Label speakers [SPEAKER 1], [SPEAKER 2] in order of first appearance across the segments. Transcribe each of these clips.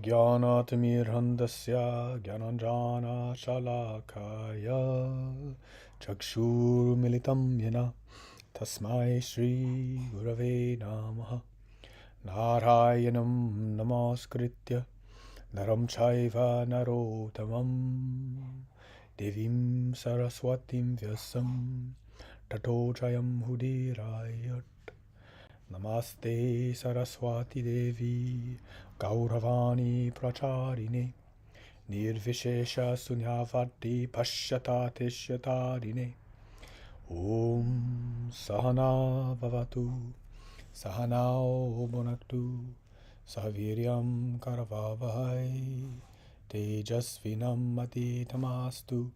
[SPEAKER 1] ज्ञानातिमिर्हन्दस्य ज्ञानञ्जनशलाकय चक्षुर्मिलितं येन तस्मै श्रीगुरवे नमः नारायणं नमस्कृत्य नरं चैव नरोत्तमं देवीं सरस्वतीं व्यासं ततो जयमुदीरयेत् Namaste Saraswati Devi Gauravani Pracharine Nirvishesha Sunyavati Pashyata Tishyatadine Om Sahana Bhavatu Sahanao Bhunaktu Saviryam Karavavahai Tejasvinam Atitamastu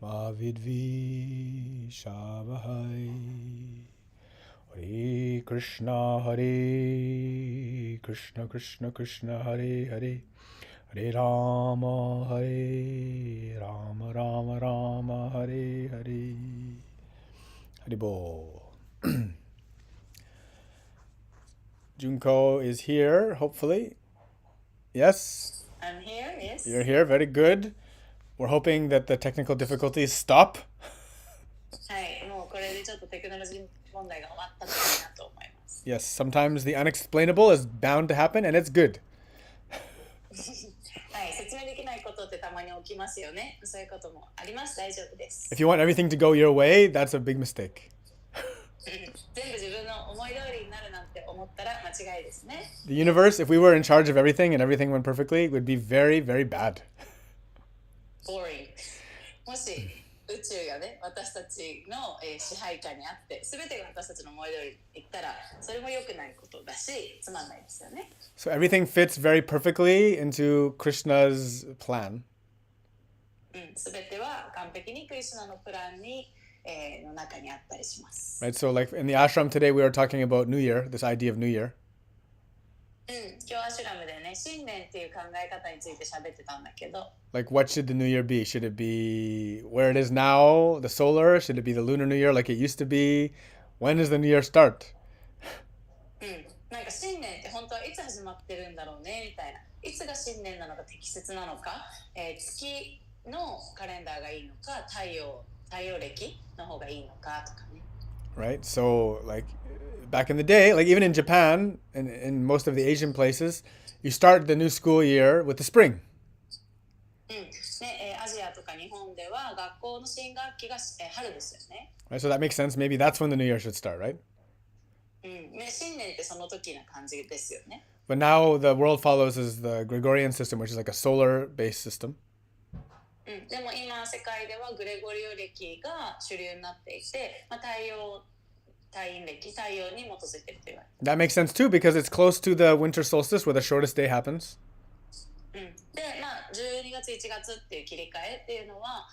[SPEAKER 1] Ma Vidvi Shavahai Hare Krishna Krishna Krishna Hare Hare Hare Rama Rama Rama Hare Hare Haribol. Junko is here, hopefully. Yes?
[SPEAKER 2] I'm here, yes.
[SPEAKER 1] You're here, very good. We're hoping that the technical difficulties stop.
[SPEAKER 2] はい、もうこれでちょっとテクノロジー問題が終わったのかなと思います。
[SPEAKER 1] Yes, sometimes the unexplainable is bound to happen, and it's good.
[SPEAKER 2] はい、説明できないことってたまに起きますよね。そういうこともあります。大丈夫です。
[SPEAKER 1] If you want everything to go your way, that's a big mistake.
[SPEAKER 2] 全部自分の思い通りになるなんて思ったら間違いですね。
[SPEAKER 1] The universe, if we were in charge of everything and everything went perfectly, would be very, very bad.
[SPEAKER 2] Boring. もし宇宙がね、私たちの支配下にあって、すべてが私たちの思い通りにいったら、それも良くないことだし、つまんないですよね。
[SPEAKER 1] So everything fits very perfectly into Krishna's plan.
[SPEAKER 2] すべては完璧にクリシュナのプランにの中にあったりします。
[SPEAKER 1] Right? So like in the ashram today, we were talking about New Year, this idea of New Year.
[SPEAKER 2] 今日アシュラムでね、新年っていう考え方について喋ってたんだけど、
[SPEAKER 1] Like what should the New Year be? Should it be where it is now, the solar? Should it be the lunar New Year like it used to be? When does the New Year start?
[SPEAKER 2] なんか新年って本当はいつ始まってるんだろうねみたいな。いつが新年なのか適切なのか、月のカレンダーがいいのか、太陽暦の方がいいのかとかね。
[SPEAKER 1] Right? So like back in the day, like even in Japan and in most of the Asian places, you start the new school year with the spring.
[SPEAKER 2] アジアとか日本では学校の新学期が春ですよね。
[SPEAKER 1] Right? So that makes sense. Maybe that's when the New Year should start, right?
[SPEAKER 2] 新年ってその時な感じですよね。
[SPEAKER 1] But now the world follows is the Gregorian system, which is like a solar-based system.
[SPEAKER 2] でも今世界ではグレゴリオ暦が主流になっていて、太陽暦、太陽に基づいていると言われている。
[SPEAKER 1] That makes sense too because it's close to the winter solstice where the shortest day happens.
[SPEAKER 2] で、12月1月っていう切り替えっていうのは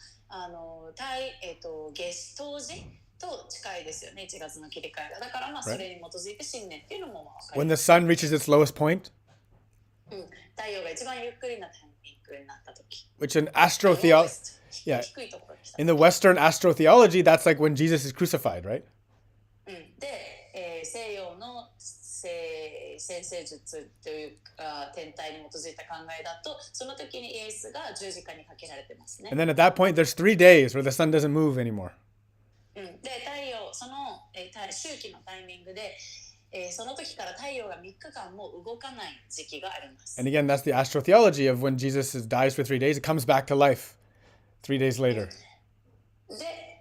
[SPEAKER 2] 月冬至と近いですよね。1月の切り替えが。だからそれに基づいて新年っていうのも分かり
[SPEAKER 1] When
[SPEAKER 2] ま
[SPEAKER 1] the
[SPEAKER 2] す。
[SPEAKER 1] sun reaches its lowest point,
[SPEAKER 2] 太陽が一番ゆっくりなタイミングになった時。
[SPEAKER 1] which in astrotheology, yeah,
[SPEAKER 2] 低いところに来た。
[SPEAKER 1] in the Western astrotheology, that's like when Jesus is crucified, right?
[SPEAKER 2] で、西洋の先生術という天体に基づいた考えだと、その時にイエスが十字架にかけられてますね。
[SPEAKER 1] And then at that point, there's 3 days where the sun doesn't move anymore.
[SPEAKER 2] で、太陽、その周期のタイミングで、その時から太陽が3日間も動かない時期があります。
[SPEAKER 1] And again, that's the astrotheology of when Jesus dies for 3 days, it comes back to life 3 days later.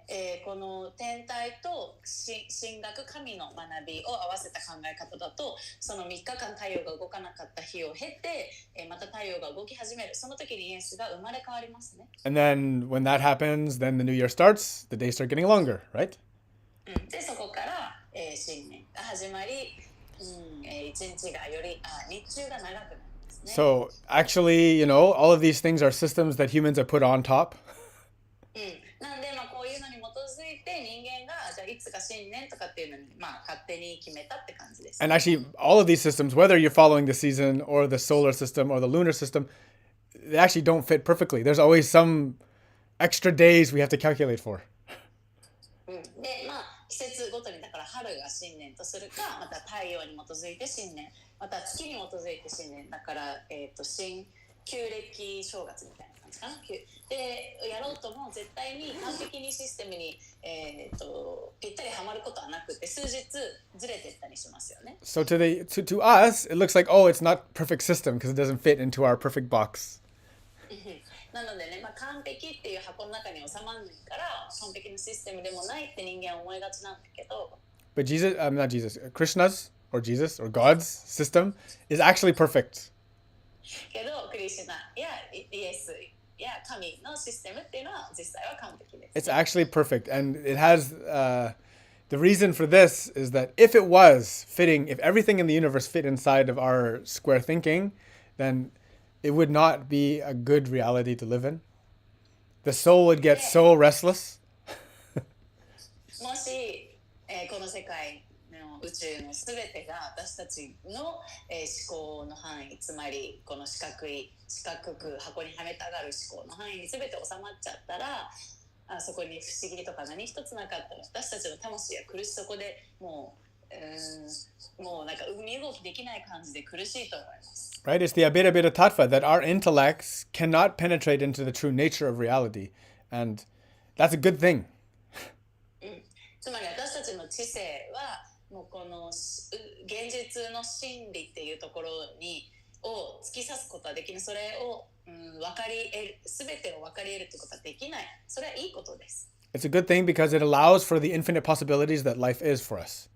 [SPEAKER 2] で、この天体と神学神の学びを合わせた考え方だと、その3日間太陽が動かなかった日を経て、また太陽が動き始める。その時にイエスが生まれ変わりますね。
[SPEAKER 1] And then when that happens, then the new year starts, the days start getting longer, right?
[SPEAKER 2] で、そこから、新年が始まり、一日がより日中が長くなるんですね。
[SPEAKER 1] So actually, all of these things are systems that humans have put on top.
[SPEAKER 2] なんでこういうのに基づいて人間がじゃあいつが新年とかっていうのに勝手に決めたって感じです。
[SPEAKER 1] And actually, all of these systems, whether you're following the season or the solar system or the lunar system, they actually don't fit perfectly. There's always some extra days we have to calculate for.
[SPEAKER 2] で、季節ごとにだから春が新年とするか、また太陽に基づいて新年、また月に基づいて新年だから、新旧暦正月みたいな感じかな。でやろうとも絶対に完璧にシステムに、ぴったりはまることはなくて数日ずれていったりしますよね。
[SPEAKER 1] So to us, it looks like, oh, it's not perfect system because it doesn't fit into our perfect box.
[SPEAKER 2] なのでね、完璧っていう箱の中に収まらないから完璧なシステムでもないって人間は思いがちなんだけど、
[SPEAKER 1] But not Jesus, Krishna's or Jesus or God's system is actually perfect.
[SPEAKER 2] けどクリシュナやイエスや神のシステムっていうのは実際は完璧です。
[SPEAKER 1] It's actually perfect, and it has the reason for this is that if it was fitting, if everything in the universe fit inside of our square thinking, then it would not be a good reality to live in. The soul would get so restless.
[SPEAKER 2] もし、この世界の宇宙のすべてが私たちの、思考の範囲、つまりこの四角く箱にはめたがる思考の範囲にすべて収まっちゃったら、そこに不思議とか何一つなかったら私たちの魂は苦しそこでもうなんか身動きできない感じで苦しいと思います。
[SPEAKER 1] Right? It's the Abhidhamma Tattva that our intellects cannot penetrate into the true nature of reality. And that's a good thing.
[SPEAKER 2] つまり私たちの知性はもうこの現実の真理っていうところを突き刺すことはできない。それを分かり得る、全てを分かり得るってことはできない。それはいいことです。
[SPEAKER 1] It's a good thing because it allows for the infinite possibilities that life is for us.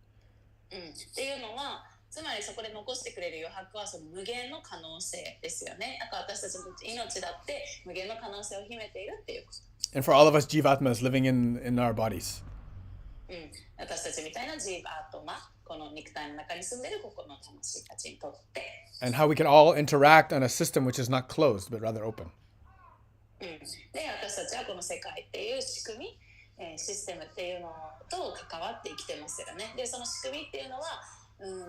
[SPEAKER 2] っていうのはつまりそこで残してくれる余白はその無限の可能性ですよね。だから私たちの命だって無限の可能性を秘めているっていうこと。
[SPEAKER 1] And for all of us Jivatmas living in our bodies.
[SPEAKER 2] 私たちみたいなジーバートマ、この肉体の中に住んでいるここの魂たちにとって。
[SPEAKER 1] And how we can all interact on a system which is not closed but rather open.
[SPEAKER 2] で、私たちはこの世界っていう仕組み、システムっていうのと関わって生きてますよね。で、その仕組みっていうのは、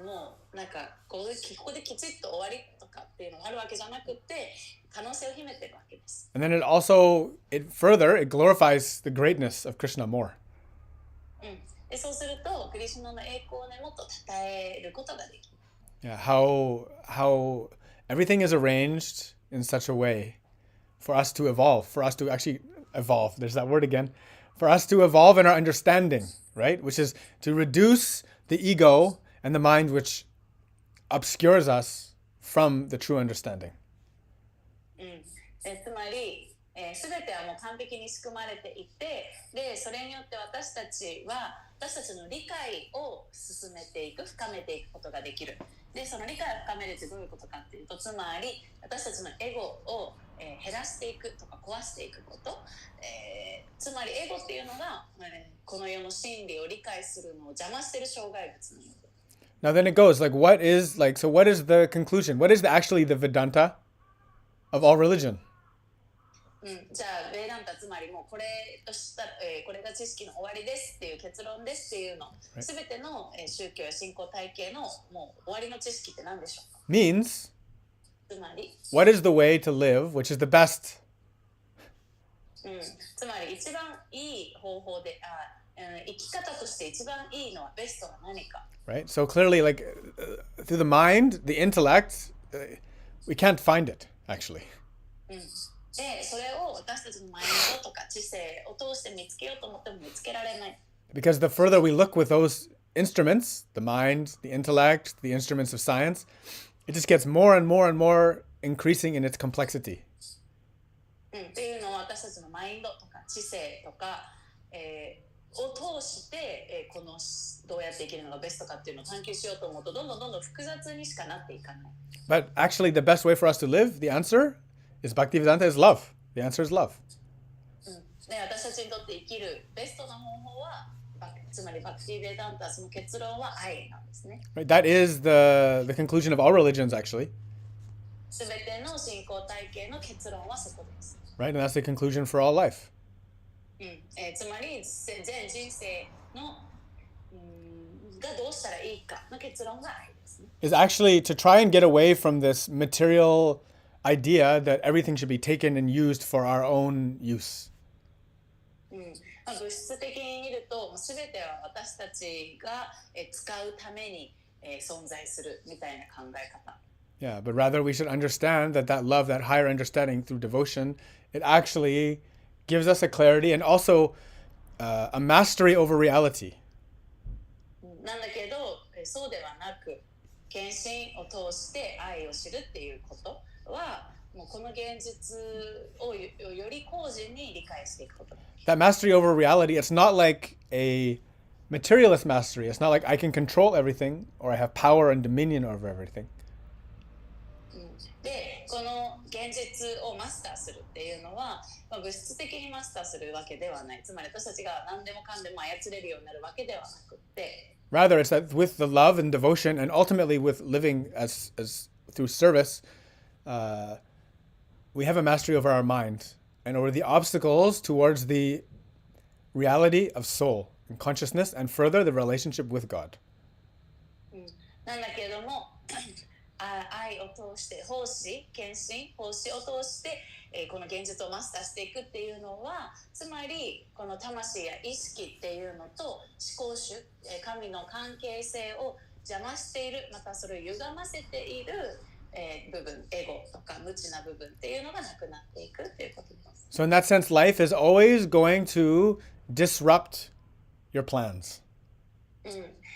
[SPEAKER 2] もうなんかここできちっと終わりとかっていうのがあるわけじゃなくて、可能性を秘めてるわけです。
[SPEAKER 1] And then it glorifies the greatness of Krishna more.
[SPEAKER 2] で、そうするとクリシュナの栄光をねもっと称えることができる。
[SPEAKER 1] Yeah, how everything is arranged in such a way for us to evolve, for us to actually evolve. There's that word again. For us to evolve in our understanding, right? Which is to reduce the ego and the mind which obscures us from the true understanding.
[SPEAKER 2] つまり、全てはもう完璧に仕組まれていて、でそれによって私たちの理解を進めていく、深めていくことができる。でその理解を深めるってどういうことかっていうと、つまり私たちのエゴを減らしていくとか壊していくこと、つまりエゴっていうのが、この世の真理を理解するのを邪魔している障害物なので。
[SPEAKER 1] Now then it goes what is the conclusion? What is actually the Vedanta of all religion?
[SPEAKER 2] じゃあベーダンタ、つまりもうこれとしたら、これが知識の終わりですっていう結論ですっていうの、すべての宗教や信仰体系のもう終わりの知識って何でしょうか？
[SPEAKER 1] Means
[SPEAKER 2] つまり
[SPEAKER 1] what is the way to live, which is the best?
[SPEAKER 2] つまり一番いい方法で生き方として一番いいのはベストは何か。
[SPEAKER 1] Right? So clearly, through the mind, the intellect, we can't find it, actually.
[SPEAKER 2] で、それを私たちのマインドとか知性を通して見つけようと思っても見つけられない。
[SPEAKER 1] Because the further we look with those instruments, the mind, the intellect, the instruments of science, it just gets more and more and more increasing in its complexity.
[SPEAKER 2] っていうのは私たちのマインドとか知性とか、を通して、このどうやって生きるのがベストかっていうのを探求しようと思うとどんどん複雑にしかなっていかない。
[SPEAKER 1] But actually the best way for us to live, the answer is Bhaktivedanta is love. The answer is love.
[SPEAKER 2] で、私たちにとって生きるベストな方法は、つまりバクティベダンタ、その結論は愛なんですね。
[SPEAKER 1] Right? That is the conclusion of all religions, actually.
[SPEAKER 2] すべての信仰体系の結論はそこです。
[SPEAKER 1] Right? And that's the conclusion for all life.
[SPEAKER 2] つまり全人生のがどうしたらいいかの結論が愛ですね。
[SPEAKER 1] Is actually to try and get away from this material idea that everything should be taken and used for our own use.
[SPEAKER 2] 物質的に見ると全ては私たちが使うために存在するみたいな考え方。
[SPEAKER 1] Yeah, but rather we should understand that that love, that higher understanding through devotion, it actually gives us a clarity and also a mastery over reality.
[SPEAKER 2] なんだけど、そうではなく、献身を通して愛を知るっていうことは、もうこの現実をより高次に理解していくこと。
[SPEAKER 1] That mastery over reality, it's not like a materialist mastery. It's not like I can control everything or I have power and dominion over everything.
[SPEAKER 2] で、この現実をマスターするっていうのは、物質的にマスターするわけではない。つまり私たちが何でもかんでも操れるようになるわけではなくて。
[SPEAKER 1] Rather, it's that with the love and devotion, and ultimately with living as through service, we have a mastery over our mind and over the obstacles towards the reality of soul and consciousness, and further the relationship with God.
[SPEAKER 2] なんだけども、愛を通して奉仕、献身、奉仕を通して、この現実をマスターしていくっていうのは、つまりこの魂や意識っていうのと思考主、神の関係性を邪魔している、またそれを歪ませている、部分、エゴとか無知な部分っていうのがなくなっていくっていうことです。
[SPEAKER 1] So in that sense, life is always going to disrupt your plans.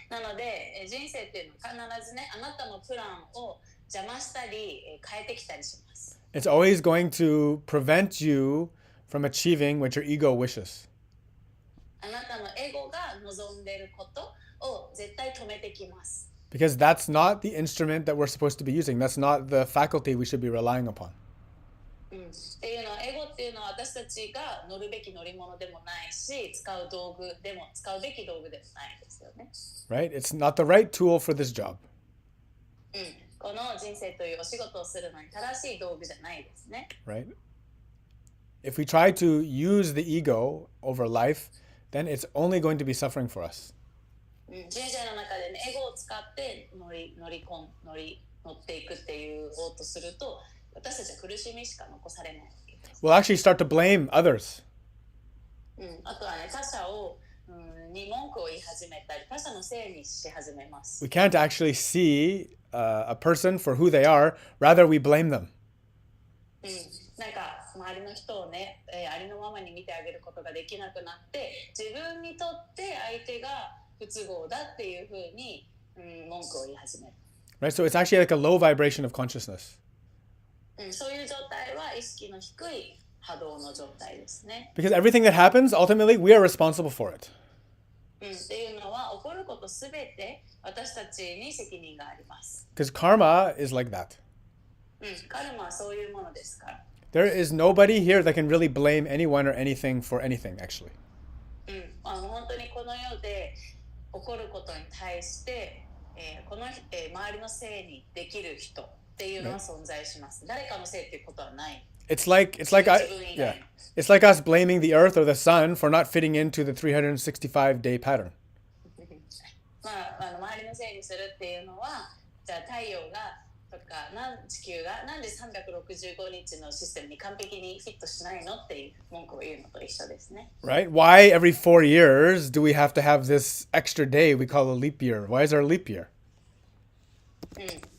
[SPEAKER 2] なので人生っていうのは必ずね、あなたのプランを邪魔したり変えてきたりします。
[SPEAKER 1] It's always going to prevent you from achieving what your ego wishes.
[SPEAKER 2] あなたのエゴが望んでいることを絶対止めてきます。
[SPEAKER 1] Because that's not the instrument that we're supposed to be using. That's not the faculty we should be relying upon.
[SPEAKER 2] っていうのは、エゴっていうのは私たちが乗るべき乗り物でもないし、使う道具でも使うべき道具でもないですよね。
[SPEAKER 1] Right? It's not the right tool for this job.
[SPEAKER 2] この人生というお仕事をするのに正しい道具じゃないですね。
[SPEAKER 1] Right? If we try to use the ego over life, then it's only going to be suffering for us.
[SPEAKER 2] 人生の中でね、エゴを使って乗っていくっていうをとすると、私たちは苦しみしか残されないわけです。
[SPEAKER 1] We'll actually start to blame others.
[SPEAKER 2] あとはね、他者に文句を言い始めたり、他者のせいにし始めます。
[SPEAKER 1] We can't actually see a person for who they are. Rather, we blame them.
[SPEAKER 2] なんか周りの人をね、ありのままに見てあげることができなくなって、自分にとって相手が不都合だっていうふうに、文句を言い始める。
[SPEAKER 1] Right? So it's actually like a low vibration of consciousness.
[SPEAKER 2] そういう状態は意識の低い波動の状態ですね。
[SPEAKER 1] Because everything that happens, ultimately, we are responsible for it.
[SPEAKER 2] っていうのは、起こることすべて私たちに責任があります。
[SPEAKER 1] Because karma is like that.
[SPEAKER 2] カルマはそういうものですから。
[SPEAKER 1] There is nobody here that can really blame anyone or anything for anything, actually.
[SPEAKER 2] 本当にこの世で起こることに対して、この、周りのせいにできる人っていうのは存在します。誰かのせいっていうことはない。
[SPEAKER 1] It's like us blaming the earth or the sun for not fitting into the 365-day pattern.
[SPEAKER 2] 周りのせいにするっていうのは、じゃあ太陽がとか地球がなんで365日のシステムに完璧にフィットしないのっていう文句を言うのと一緒ですね。
[SPEAKER 1] Right? Why every 4 years do we have to have this extra day we call a leap year? Why is there a leap year?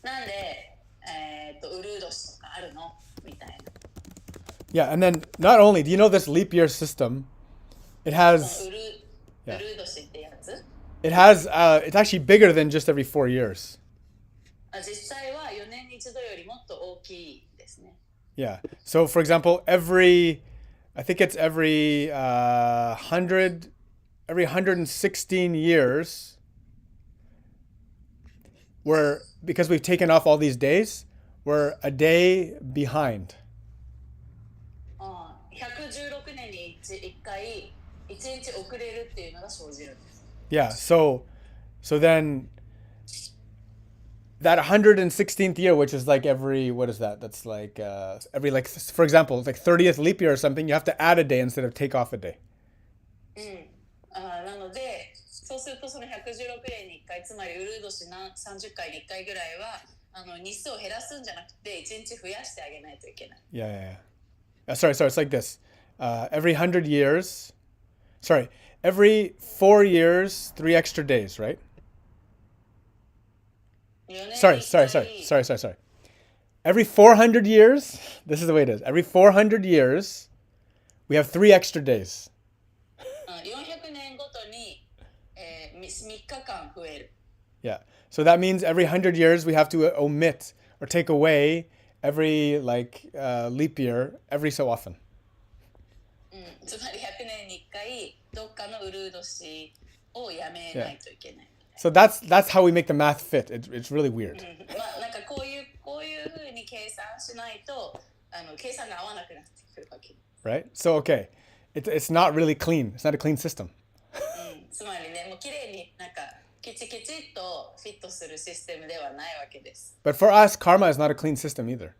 [SPEAKER 2] なんで、ウルー年とかあるのみたいな。
[SPEAKER 1] Yeah, and then not only, do you know this leap year system? It has,
[SPEAKER 2] ウルー年ってやつ
[SPEAKER 1] it's actually bigger than just every 4 years.
[SPEAKER 2] 実際は4年に一度よりもっと大きいですね。
[SPEAKER 1] Yeah. So, for example, I think it's every 116 years, because we've taken off all these days, we're a day behind.
[SPEAKER 2] 116年に1回1日遅れるっていうのが生じるんです。
[SPEAKER 1] Yeah. So then that 116th year, which is like every, what is that? That's like every, like, for example, like 30th leap year or something, you have to add a day instead of take off a day.
[SPEAKER 2] なので、そうするとその116年に1回、つまりウルー年30回に1回ぐらいは日数を減らすんじゃなくて1日増やしてあげないといけない。
[SPEAKER 1] Yeah. Sorry, it's like this. Every 100 years, every 4 years, 3 extra days, right?
[SPEAKER 2] 4年に
[SPEAKER 1] Sorry,
[SPEAKER 2] 1
[SPEAKER 1] sorry. Every 400 years, this is the way it is. Every 400 years, we have 3 extra days.
[SPEAKER 2] 400年ごとに、3日間増える。
[SPEAKER 1] Yeah. So that means every 100 years we have to omit or take away every leap year every so often.
[SPEAKER 2] つまり100年に1回どっかのウルー年をやめないといけない。
[SPEAKER 1] So that's how we make the math fit. It's really weird.
[SPEAKER 2] まあなんかこういう風に計算しないと計算が合わなくなってくるわけ。
[SPEAKER 1] Right? So okay. It's not really clean. It's not a clean system.
[SPEAKER 2] つまりね、もう綺麗になんかきちっとフィットするシステムではないわけです。
[SPEAKER 1] But for us, karma is not a clean system either.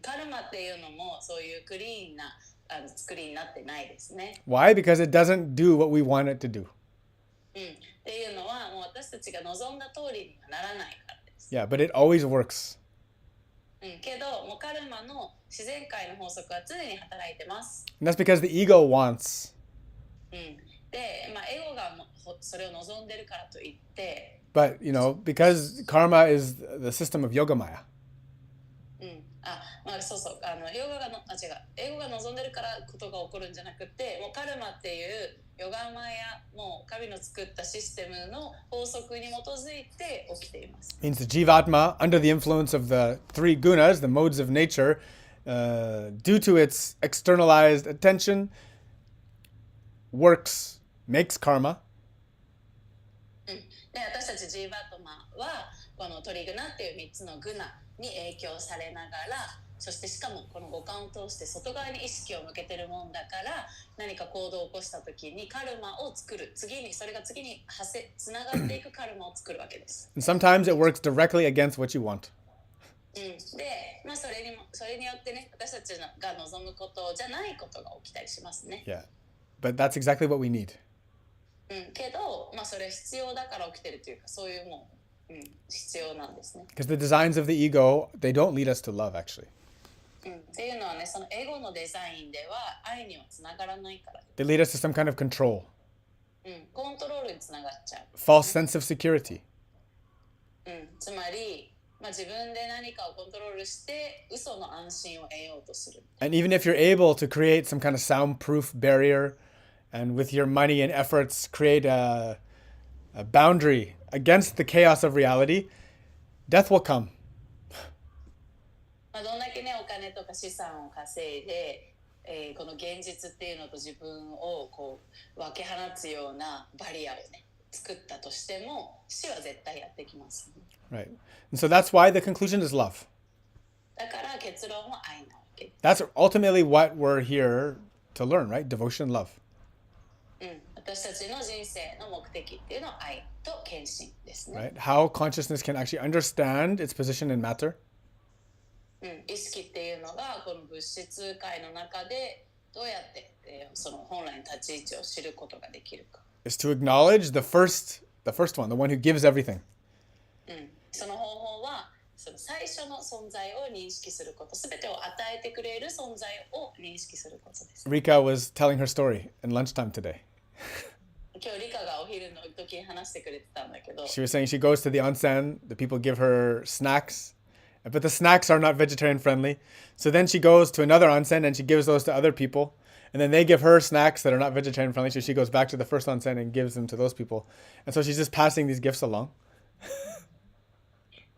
[SPEAKER 2] カルマっていうのもそういうクリーンな作りになってないですね。
[SPEAKER 1] Why? Because it doesn't do what we want it to do.
[SPEAKER 2] っていうのはもう私たちが望んだ通りにはならないからです。
[SPEAKER 1] Yeah, but it always works.
[SPEAKER 2] けどもうカルマの自然界の法則は常に働いてます。
[SPEAKER 1] And that's because the ego wants.
[SPEAKER 2] で、まあエゴがそれを望んでるからといって。
[SPEAKER 1] But because karma is the system of yogamaya.
[SPEAKER 2] まあそう英語が望んでるからことが起こるんじゃなくて、もうカルマっていうヨガマヤもう神の作ったシステムの法則に基づいて起きています。
[SPEAKER 1] Means the jivatma, under the influence of the 3 gunas, the modes of nature, due to its externalized attention, makes karma.
[SPEAKER 2] で、私たちジーバトマはこのトリグナっていう3つのグナに影響されながら、そしてしかもこの五感を通して外側に意識を向けてるもんだから何か行動を起こした時にカルマを作る、それが次につながっていくカルマを作るわけです。
[SPEAKER 1] And sometimes it works directly against what you want.
[SPEAKER 2] で、まあそれによってね、私たちが望むことじゃないことが起きたりしますね。
[SPEAKER 1] Yeah. But that's exactly what we need.
[SPEAKER 2] けど、まあそれ必要だから起きてるというか、そういうもう、必要なんですね。
[SPEAKER 1] Because the designs of the ego, they don't lead us to love, actually.
[SPEAKER 2] っていうのはね、そのエゴのデザインでは愛にはつながらないから。
[SPEAKER 1] They lead us to some kind of control.
[SPEAKER 2] コントロールにつながっちゃう。
[SPEAKER 1] False sense of security.
[SPEAKER 2] つまり、まあ、自分で何かをコントロールして嘘の安心を得ようとする。
[SPEAKER 1] And even if you're able to create some kind of soundproof barrier and with your money and efforts create a boundary against the chaos of reality, death will come.
[SPEAKER 2] まあ、どんだけねお金とか資産を稼いで、この現実っていうのと自分をこう分け放つようなバリアをね作ったとしても死は絶対やってきます、ね。
[SPEAKER 1] Right. And so that's why the conclusion is love.
[SPEAKER 2] だから結論は愛なわけ。
[SPEAKER 1] That's ultimately what we're here to learn, right? Devotion, love.
[SPEAKER 2] 私たちの人生の目的っていうのは愛と献身ですね。
[SPEAKER 1] Right? How consciousness can actually understand its position in matter.
[SPEAKER 2] 意識っていうのがこの物質界の中でどうやって、その本来の立ち位置を知ることができるか。
[SPEAKER 1] Is to acknowledge the first one, the one who gives everything.
[SPEAKER 2] その方法はその最初の存在を認識すること、すべてを与えてくれる存在を認識することです。
[SPEAKER 1] Rika was telling her story in lunchtime today.
[SPEAKER 2] 今日リカがお昼の時に話してくれてたんだけど。
[SPEAKER 1] She was saying she goes to the onsen, the people give her snacks, but the snacks are not vegetarian friendly. So then she goes to another onsen and she gives those to other people. And then they give her snacks that are not vegetarian friendly. So she goes back to the first onsen and gives them to those people. And so she's just passing these gifts along.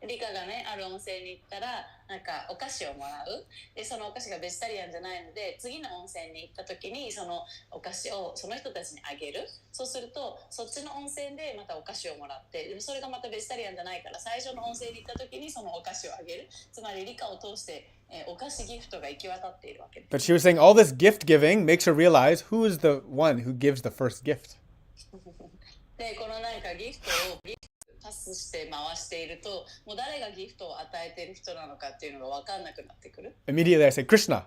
[SPEAKER 2] リカがね、ある温泉に行ったらなんかお菓子をもらう。で、そのお菓子がベジタリアンじゃないので、次の温泉に行った時にそのお菓子をその人たちにあげる。そうすると、そっちの温泉でまたお菓子をもらって、でもそれがまたベジタリアンじゃないから、最初の温泉に行った時にそのお菓子をあげる。つまりリカを通して、お菓子ギフトが行き渡っているわけです。
[SPEAKER 1] But she was saying all this gift giving makes her realize who is the one who gives the first gift.
[SPEAKER 2] で、このなんかギフトをパスして回していると、もう誰がギフトを与えている人なのかっていうのが分かんなくなってくる。
[SPEAKER 1] Immediately I say, Krishna.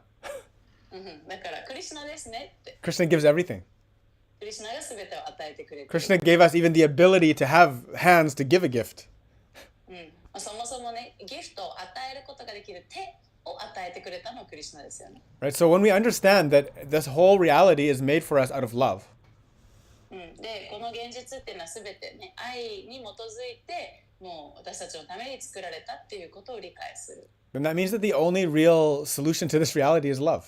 [SPEAKER 2] だからクリシュナですねって。
[SPEAKER 1] Krishna gives everything.
[SPEAKER 2] クリシュナが全てを与えてくれて。
[SPEAKER 1] Krishna gave us even the ability to have hands to give a gift.
[SPEAKER 2] そもそもね、ギフトを与えることができる手を与えてくれたのはクリシュナですよね。
[SPEAKER 1] Right? So when we understand that this whole reality is made for us out of love.
[SPEAKER 2] でこの現実っていうのは全てね愛に基づいてもう私たちのために作られたっていうことを理解する。
[SPEAKER 1] And that means that the only real solution to this reality is love.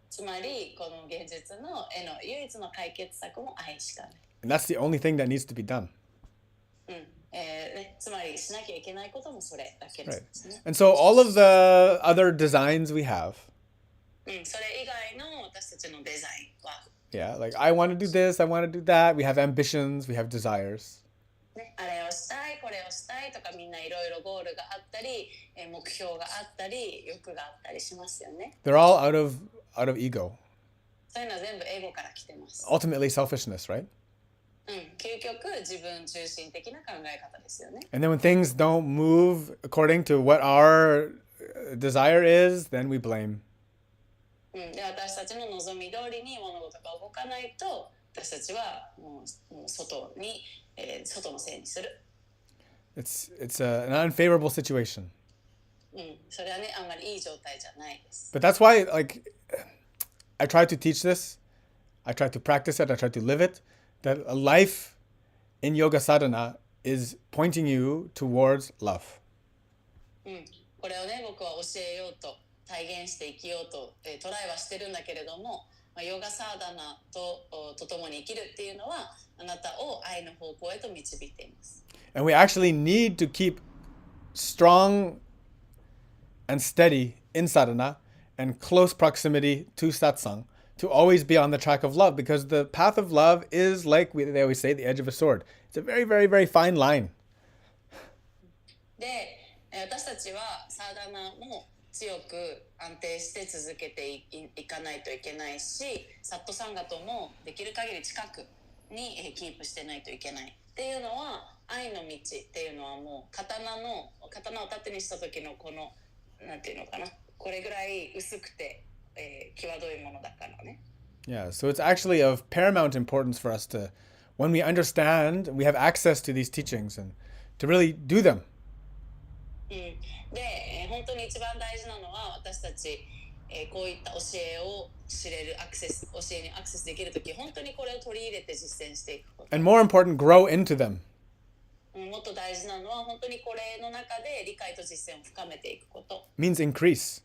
[SPEAKER 2] つまりこの現実のへの唯一の解決策も愛しかない。
[SPEAKER 1] And that's the only thing that needs to be done.
[SPEAKER 2] つまりしなきゃいけないこともそれだけですね。
[SPEAKER 1] And so all of the other designs we have,
[SPEAKER 2] それ以外の私たちのデザインは、
[SPEAKER 1] yeah, like I want to do this, I want to do that. We have ambitions, we have desires.
[SPEAKER 2] ね、あれをしたいこれをしたいとかみんないろいろゴールがあったり目標があったり欲があったりしますよね。
[SPEAKER 1] They're all out of ego.
[SPEAKER 2] そういうのは全部エゴから来てます。
[SPEAKER 1] Ultimately selfishness, right?
[SPEAKER 2] 究極自分中心的な考え方ですよね。
[SPEAKER 1] And then when things don't move according to what our desire is, then we blame.
[SPEAKER 2] で私たちの望み通りに物事が動かないと私たちはもう外のせいにする。
[SPEAKER 1] It's an unfavorable situation.
[SPEAKER 2] それはねあんまりいい状態じゃないです。
[SPEAKER 1] But that's why, like, I try to teach this. I try to practice it. I try to live it. That a life in yoga sadhana is pointing you towards love.
[SPEAKER 2] これをね僕は教えようと体現して生きようと、トライはしてるんだけれども、ヨガサーダナと共に生きるっていうのはあなたを愛の方向へと導いています。
[SPEAKER 1] And we actually need to keep strong and steady in sadhana and close proximity to satsang to always be on the track of love, because the path of love is like they always say, the edge of a sword. It's a very, very, very fine line.
[SPEAKER 2] で、私たちはサーダナも強く安定して続けていかないといけないし、サットサンガともできる限り近くにキープしてないといけないっていうのは、愛の道っていうのはもう刀を盾にした時のこのなんていうのかな、これぐらい薄くて、際どいものだからね。
[SPEAKER 1] Yeah, so it's actually of paramount importance for us to, when we understand, we have access to these teachings, and to really do them.
[SPEAKER 2] で、本当に一番大事なのは私たち、こういった教えを知れる教えにアクセスできるとき、本当にこれを取り入れて実践していくこと。
[SPEAKER 1] And more important, grow into them.
[SPEAKER 2] もっと大事なのは本当にこれの中で理解と実践を深めていくこと。
[SPEAKER 1] Means increase.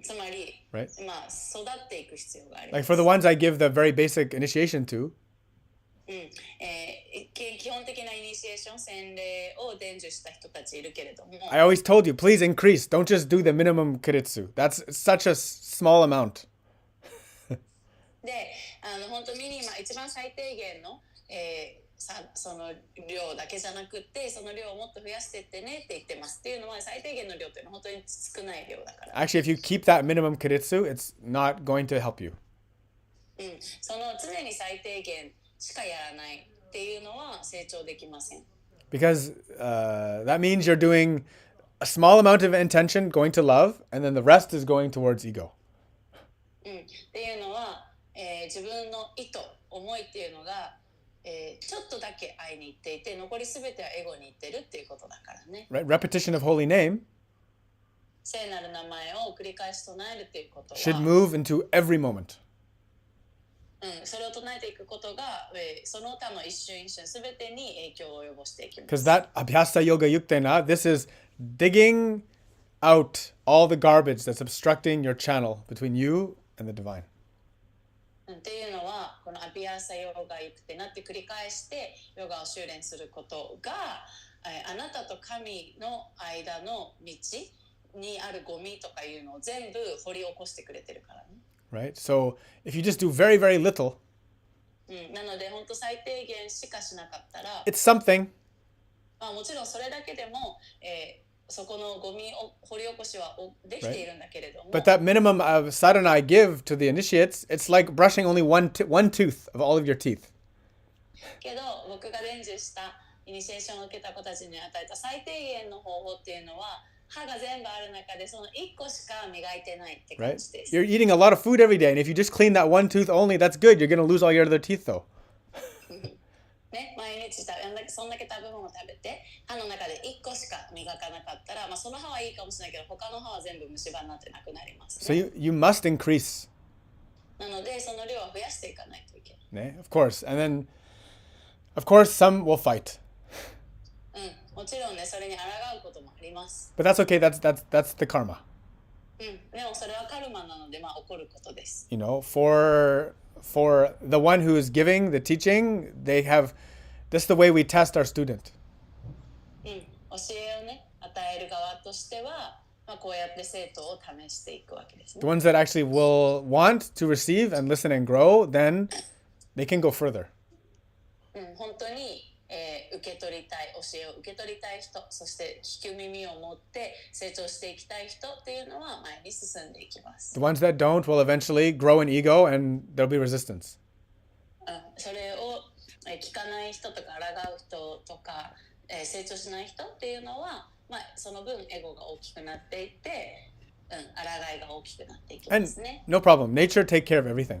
[SPEAKER 2] つまり、
[SPEAKER 1] Right.
[SPEAKER 2] 育っていく必要があります。
[SPEAKER 1] Like for the ones I give the very basic initiation to,
[SPEAKER 2] 基本的なイニシエーション洗礼を伝授した人たちいるけれども、
[SPEAKER 1] I always told you, please increase. Don't just do the minimum kiritsu. That's such a small amount.
[SPEAKER 2] で、本当ミニマ一番最低限の、その量だけじゃなくて、その量をもっと増やしていってねって言ってますっていうのは、最低限の量っていうのは本当に少ない量だから。
[SPEAKER 1] Actually, if you keep that minimum kiritsu, it's not going to help you.
[SPEAKER 2] その常に最低限しかやらないっていうのは成長できません。
[SPEAKER 1] Because that means you're doing a small amount of intention going to love, and then the rest is going towards ego.
[SPEAKER 2] っていうのは、自分の意図、思いっていうのが、ちょっとだけ愛に行っていて、残りすべてはエゴに行ってるっていうことだからね。
[SPEAKER 1] Right? Repetition of holy name
[SPEAKER 2] 聖なる名前を繰り返し唱えるっていうことは、
[SPEAKER 1] should move into every moment.
[SPEAKER 2] それを唱えていくことが、その他の一瞬一瞬すべてに影響を及ぼしていきます。
[SPEAKER 1] Because that abhyasa yoga yuktena, this is digging out all the garbage that's obstructing your channel between you and the divine.
[SPEAKER 2] っていうのは、このアビアーサヨガユクテナって繰り返してヨガを修練することが、あなたと神の間の道にあるゴミとかいうのを全部掘り起こしてくれてるからね。
[SPEAKER 1] Right? So if you just do very, very little,
[SPEAKER 2] なので本当最低限しかしなかったら、
[SPEAKER 1] it's something.
[SPEAKER 2] もちろんそれだけでも、そこのゴミを掘り起こしはできているんだけれども、
[SPEAKER 1] But that minimum of sadhana I give to the initiates, it's like brushing only one tooth of all of your teeth.
[SPEAKER 2] けど僕が伝授したイニシエーションを受けた子たちに与えた最低限の方法っていうのは、歯が全部ある中でその1個しか磨いてないって感
[SPEAKER 1] Right?
[SPEAKER 2] じです。
[SPEAKER 1] You're eating a lot of food every day, and if you just clean that one tooth only, that's good. You're going to lose all your other teeth, though.
[SPEAKER 2] ね、毎日そんだけ食べ物食べて歯の中で1個しか磨かなかったら、その歯はいいかもしれないけど他の歯は全部虫歯になってなくなります、ね。
[SPEAKER 1] So you must increase.
[SPEAKER 2] なのでその量は増やしていかないといけない。
[SPEAKER 1] ね? Of course. And then, of course, some will fight.
[SPEAKER 2] もちろんね、それに抗うこともあります。
[SPEAKER 1] But that's okay. That's the karma.
[SPEAKER 2] でもそれはカルマなので、起こることです。
[SPEAKER 1] You know, for the one who is giving the teaching, they have this is the way we test our student.
[SPEAKER 2] 教えをね、与える側としては、こうやって生徒を試していくわけですね。
[SPEAKER 1] The ones that actually will want to receive and listen and grow, then they can go further.
[SPEAKER 2] 本当に、受け取りたい、教えを受け取りたい人、そして聞く耳を持って成長していきたい人っていうのは前に進んでいきます。
[SPEAKER 1] The ones that don't will eventually grow in ego and there'll be resistance.
[SPEAKER 2] それを聞かない人とか抗う人とか、成長しない人っていうのは、その分エゴが大きくなっていって、抗いが大きくなっていきますね。
[SPEAKER 1] And no problem. Nature take care of everything.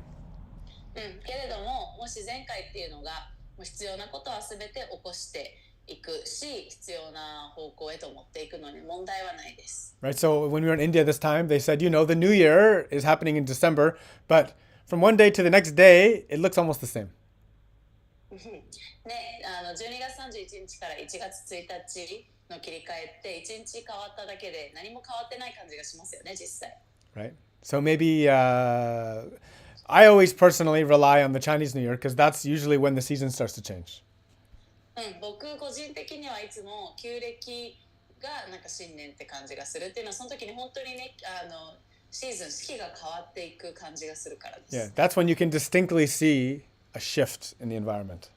[SPEAKER 2] けれども、自然界っていうのが必要なことは全て起こしていくし、必要な方向へと持っていくのに問題はないです。
[SPEAKER 1] Right? So when we were in India this time, they said, the new year is happening in December, but from one day to the next day, it looks almost the same.
[SPEAKER 2] ね、12月31日から1月1日の切り替えって1日変わっただけで何も変わってない感じがしますよね、実際。
[SPEAKER 1] Right? So maybe I always personally rely on the Chinese New Year because that's usually when the season starts to change.
[SPEAKER 2] 僕個人的にはいつも旧暦がなんか新年って感じがするっていうのはその時に本当にねシーズン四季が変わっていく感じがするからです。
[SPEAKER 1] Yeah, that's when you can distinctly see a shift in the environment.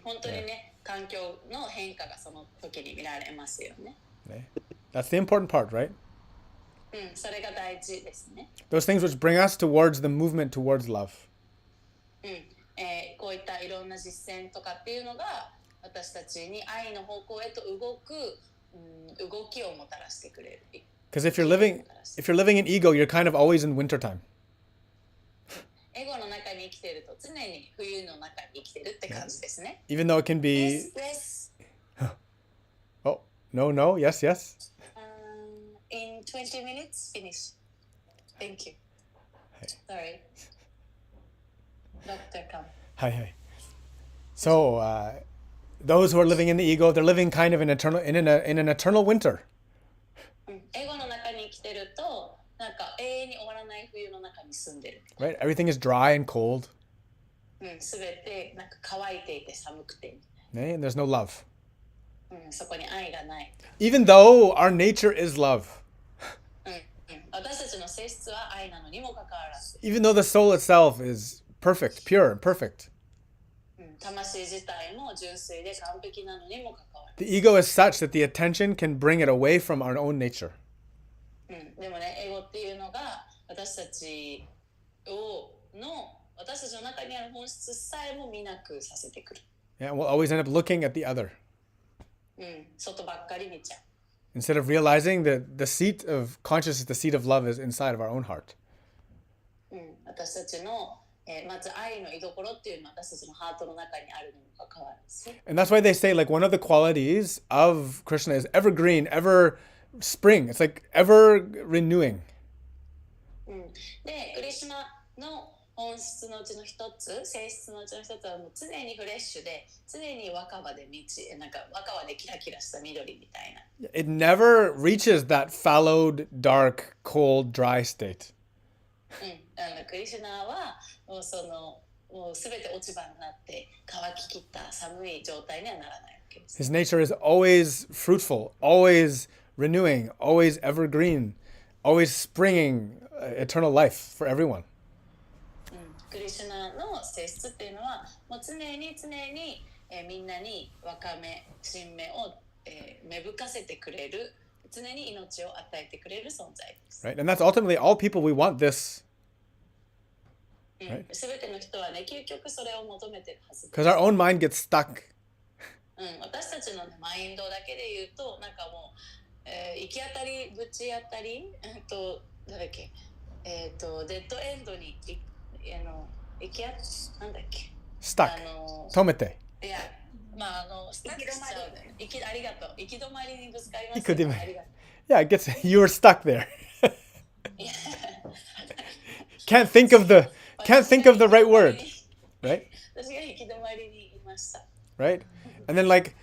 [SPEAKER 2] 本当にね、環境の変化がその時に見られますよね。
[SPEAKER 1] That's the important part, right?
[SPEAKER 2] それが大事ですね。
[SPEAKER 1] Those things which bring us towards the movement towards love.
[SPEAKER 2] こういったいろんな実践とかっていうのが私たちに愛の方向へと動きをもたらしてくれる。
[SPEAKER 1] Because if you're living in ego, you're kind of always in wintertime.
[SPEAKER 2] エゴの中に生きてると常に冬の中に生きてるって感じですね。
[SPEAKER 1] Even though it can be...
[SPEAKER 2] Yes.
[SPEAKER 1] Oh, no, yes.
[SPEAKER 2] In 20 minutes, finish. Thank you. Sorry. Doctor, come.
[SPEAKER 1] Hi. So, those who are living in the ego, they're living kind of in an eternal winter.
[SPEAKER 2] エゴの中に生きてると、なんか永遠に終わらない冬の中に住んでる。
[SPEAKER 1] Right? Everything is dry and cold.
[SPEAKER 2] すべてなんか乾いていて寒くて。
[SPEAKER 1] And there's no love.
[SPEAKER 2] そこに愛がない。
[SPEAKER 1] Even though our nature is love.
[SPEAKER 2] 私たちの性質は愛なのにもかかわらず。
[SPEAKER 1] Even though the soul itself is perfect, pure, and perfect.
[SPEAKER 2] 魂自体も純粋で完璧なのにもかかわらず。
[SPEAKER 1] The ego is such that the attention can bring it away from our own nature.
[SPEAKER 2] でもね、エゴっていうのが私たちの中にある本質さえも見なくさせてくる。
[SPEAKER 1] Yeah, we'll always end up looking at the other.
[SPEAKER 2] 外ばっかり見ちゃう。
[SPEAKER 1] Instead of realizing that the seat of consciousness, the seat of love is inside of our own heart.
[SPEAKER 2] 私たちの、まず愛の居所っていうのは私たちのハートの中にあるにもかかわらず。
[SPEAKER 1] And that's why they say like one of the qualities of Krishna is evergreen, ever spring. It's like ever renewing.
[SPEAKER 2] で、クリシュナの本質のうちの一つ、性質のうちの一つはもう常にフレッシュで、常に若葉でなんか若葉でキラキラした緑みたいな。
[SPEAKER 1] It never reaches that fallowed, dark, cold, dry state.
[SPEAKER 2] クリシュナはもうすべて落ち葉になって乾ききった寒い状態にはならないわけです。
[SPEAKER 1] His nature is always fruitful, always renewing, always evergreen, always springing eternal life for everyone.
[SPEAKER 2] クリシュナの性質っていうのはもう常に、みんなに若芽、新芽を、芽吹かせてくれる、常に命を与えてくれる存在です。
[SPEAKER 1] Right? And that's ultimately all people, we want this.
[SPEAKER 2] すべての人はね、究極それを求めてるはず。
[SPEAKER 1] Because our own mind gets stuck.
[SPEAKER 2] 私たちの、マインドだけで言うと、なんかもう、行き当たり、ぶち当たり、なんだっけ、デッドエンドになんだっけ
[SPEAKER 1] Stuck. 止めて。
[SPEAKER 2] いや、スタックしちゃうね。ありがとう。行き止まりにぶつかりますね。ありがとう。
[SPEAKER 1] Yeah, it gets you were stuck there. Can't think of can't think of the right word, right?
[SPEAKER 2] 私が行き止まりにいました。
[SPEAKER 1] Right? And then like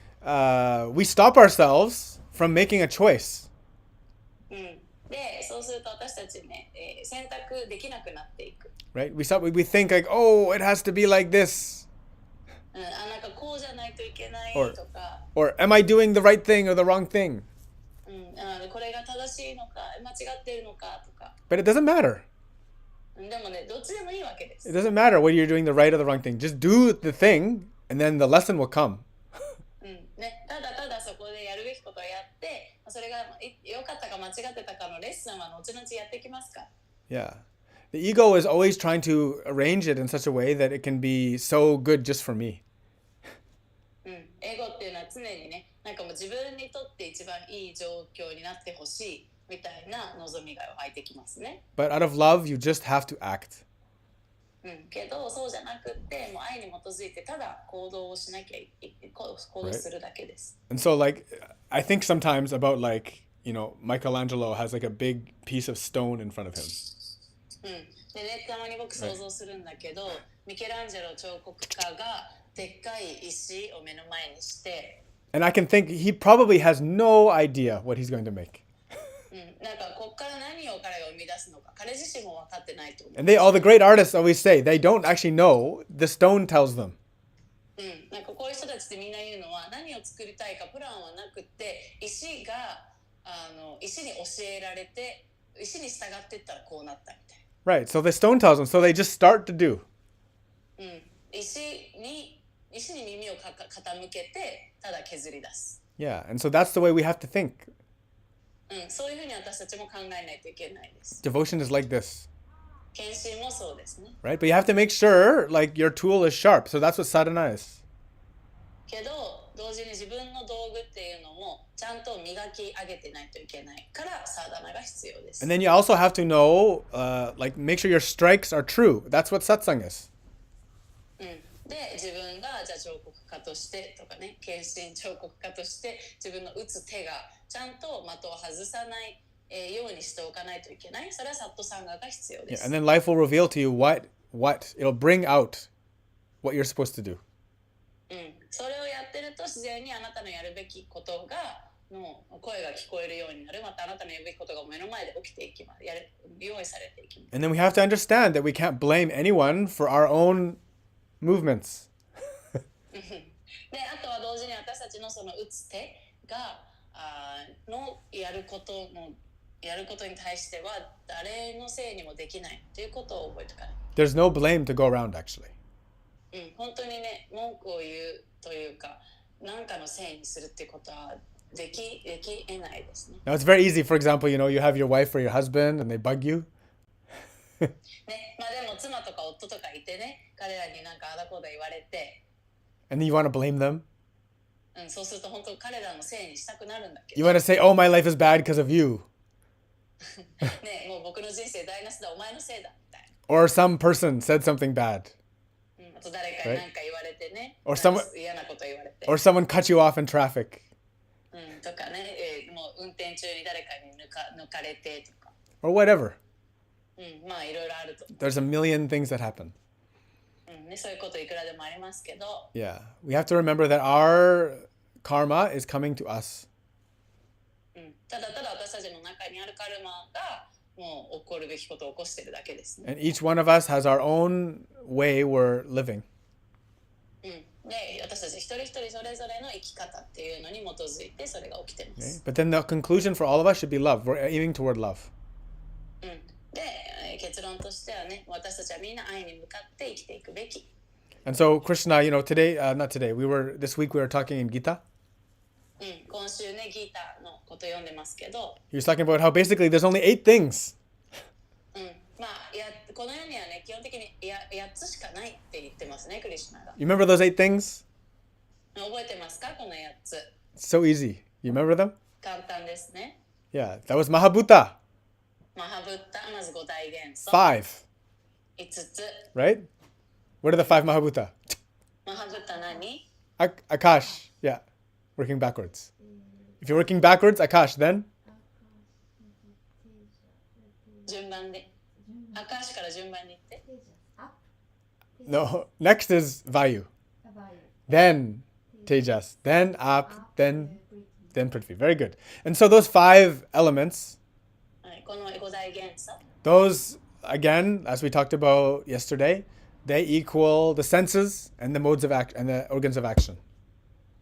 [SPEAKER 1] we stop ourselves from making a choice.
[SPEAKER 2] うん。で、そうすると私たちね、選択できなくなっていく。
[SPEAKER 1] Right? We think like, oh, it has to be like this.
[SPEAKER 2] うん、なんかこうじゃないといけないとか。
[SPEAKER 1] Or am I doing the right thing or the wrong thing?
[SPEAKER 2] うん、これが正しいのか間違っているのかとか。
[SPEAKER 1] But it doesn't matter.
[SPEAKER 2] でもね、どっちでもいいわけです。
[SPEAKER 1] It doesn't matter whether you're doing the right or the wrong thing. Just do the thing, and then the lesson will come.
[SPEAKER 2] うんね、ただただそこでやるべきことをやって、それが良かったか間違ってたかのレッスンは後々やってきますから。
[SPEAKER 1] Yeah. The ego is always trying to arrange it in such a way that it can be so good just for me.
[SPEAKER 2] うん、エゴっていうのは常にね、なんかもう自分にとって一番いい状況になってほしいみたいな望みが湧いてきますね。
[SPEAKER 1] But out of love, you just have to act.
[SPEAKER 2] うん、けどそうじゃなくってもう愛に基づいてただ行動をしなきゃ行動するだけです。
[SPEAKER 1] And so like I think sometimes about like, Michelangelo has like a big piece of stone in front of him.
[SPEAKER 2] うん、でね、たまに僕想像するんだけど、ミケランジェロ彫刻家がでっかい石を目の前にして、
[SPEAKER 1] And I can think he probably has no idea what he's going to make.
[SPEAKER 2] うん、なんかこっから何を彼が生み出すのか彼自身も分かってないと思う。
[SPEAKER 1] And all the great artists always say they don't actually know. The stone tells them.
[SPEAKER 2] うん、なんかこういう人たちってみんな言うのは何を作りたいかプランはなくって石が石に教えられて石に従っていったらこうなったみたいな。
[SPEAKER 1] Right. So the stone tells them. So they just start to do.
[SPEAKER 2] うん、石に耳を傾けてただ削り出す。
[SPEAKER 1] Yeah. And so that's the way we have to think.
[SPEAKER 2] うん、そういうふうに私たちも考えないといけないです。
[SPEAKER 1] Devotion is like this.
[SPEAKER 2] 献身もそうですね。
[SPEAKER 1] Right? But you have to make sure like your tool is sharp. So that's what sadhana is.
[SPEAKER 2] けど同時に自分の道具っていうのもちゃんと磨き上げてないといけないからサダナが必要です。
[SPEAKER 1] And then you also have to know, like, make sure your strikes are true. That's what satsang is.
[SPEAKER 2] うん、で自分がじゃあ彫刻家としてとかね、献身彫刻家として自分の打つ手がちゃんと的を外さないようにしておかないといけない。それはサットサンガが必要です。
[SPEAKER 1] Yeah, and then life will reveal to you what it'll bring out what you're supposed to do.
[SPEAKER 2] うん、それをやってると自然にあなたのやるべきことがの声が聞こえるようになる。またあなたのやるべきことが目の前で起きていきます。用意されていきます。
[SPEAKER 1] And then we have to understand that we can't blame anyone for our own movements.
[SPEAKER 2] で、あとは同時に私たちのその打つ手がのやることに対しては誰のせいにもできないということを覚えておかない。
[SPEAKER 1] There's no blame to go around actually.
[SPEAKER 2] うん、本当にね、文句を言うというか、何かのせいにするってことはできえないですね。
[SPEAKER 1] Now it's very easy. For example, you have your wife or your husband and they bug you.
[SPEAKER 2] ね、まあでも妻とか夫とかいてね、彼らになんかあだこうだ言われて、
[SPEAKER 1] And then you want to blame them.
[SPEAKER 2] うん、そうすると本当彼らのせいにしたくなるんだけ
[SPEAKER 1] You
[SPEAKER 2] ど。
[SPEAKER 1] want to say, "Oh, my life is bad because of you."
[SPEAKER 2] ね、もう僕の人生台無しだ、お前のせいだみたいな。
[SPEAKER 1] Or some person said something bad.
[SPEAKER 2] あと誰かに何か言われてね、
[SPEAKER 1] Or someone
[SPEAKER 2] 嫌なこと言われて。
[SPEAKER 1] or someone cut you off in traffic.
[SPEAKER 2] うん、とかね、もう運転中に誰かに抜かれてとか。
[SPEAKER 1] Or whatever.
[SPEAKER 2] うん、まあいろいろあると。
[SPEAKER 1] There's a million things that happen.
[SPEAKER 2] うんね、そういうこといくらでもありますけど。
[SPEAKER 1] Yeah. We have to remember that our karma is coming to us.
[SPEAKER 2] うん、ただただ私たちの中にあるカルマがもう起こるべきことを起こしてるだけですね。
[SPEAKER 1] And each one of us has our own way we're living.
[SPEAKER 2] うん、で、私たち一人一人それぞれの生き方っていうのに基づいてそれが起きてます。
[SPEAKER 1] Okay? But then the conclusion for all of us should be love. We're aiming toward love.
[SPEAKER 2] うん、で、結論としてはね、私たちはみんな愛に向かって生きていくべき。
[SPEAKER 1] And so Krishna, today, not today, this week we were talking in Gita.
[SPEAKER 2] うん、今週ね、ギータのこと読んでますけど、
[SPEAKER 1] He was talking about how basically there's only 8 things.
[SPEAKER 2] うん、まあこの世にはね、基本的に8つしかないって言ってますね、クリシュナが。
[SPEAKER 1] You remember those 8 things?
[SPEAKER 2] 覚えてますか、この8つ。
[SPEAKER 1] It's so easy. You remember them?
[SPEAKER 2] 簡単ですね。
[SPEAKER 1] Yeah, that was Mahabhuta.
[SPEAKER 2] マハブッタ、まず5大元素。
[SPEAKER 1] 5.
[SPEAKER 2] 5つ。
[SPEAKER 1] Right? What are the 5 Mahabhuta?
[SPEAKER 2] マハブッタ何？
[SPEAKER 1] Akash. Yeah. Working backwards. If you're working backwards, Akash, then?
[SPEAKER 2] 順番で。アカーシから順番に言って。
[SPEAKER 1] No, next is Vayu. Then Tejas. Then Ap. Then Prithvi. Very good. And so those 5 elements,
[SPEAKER 2] はい、この5大元素、
[SPEAKER 1] those, again, as we talked about yesterday, they equal the senses and the modes of act and the organs of action.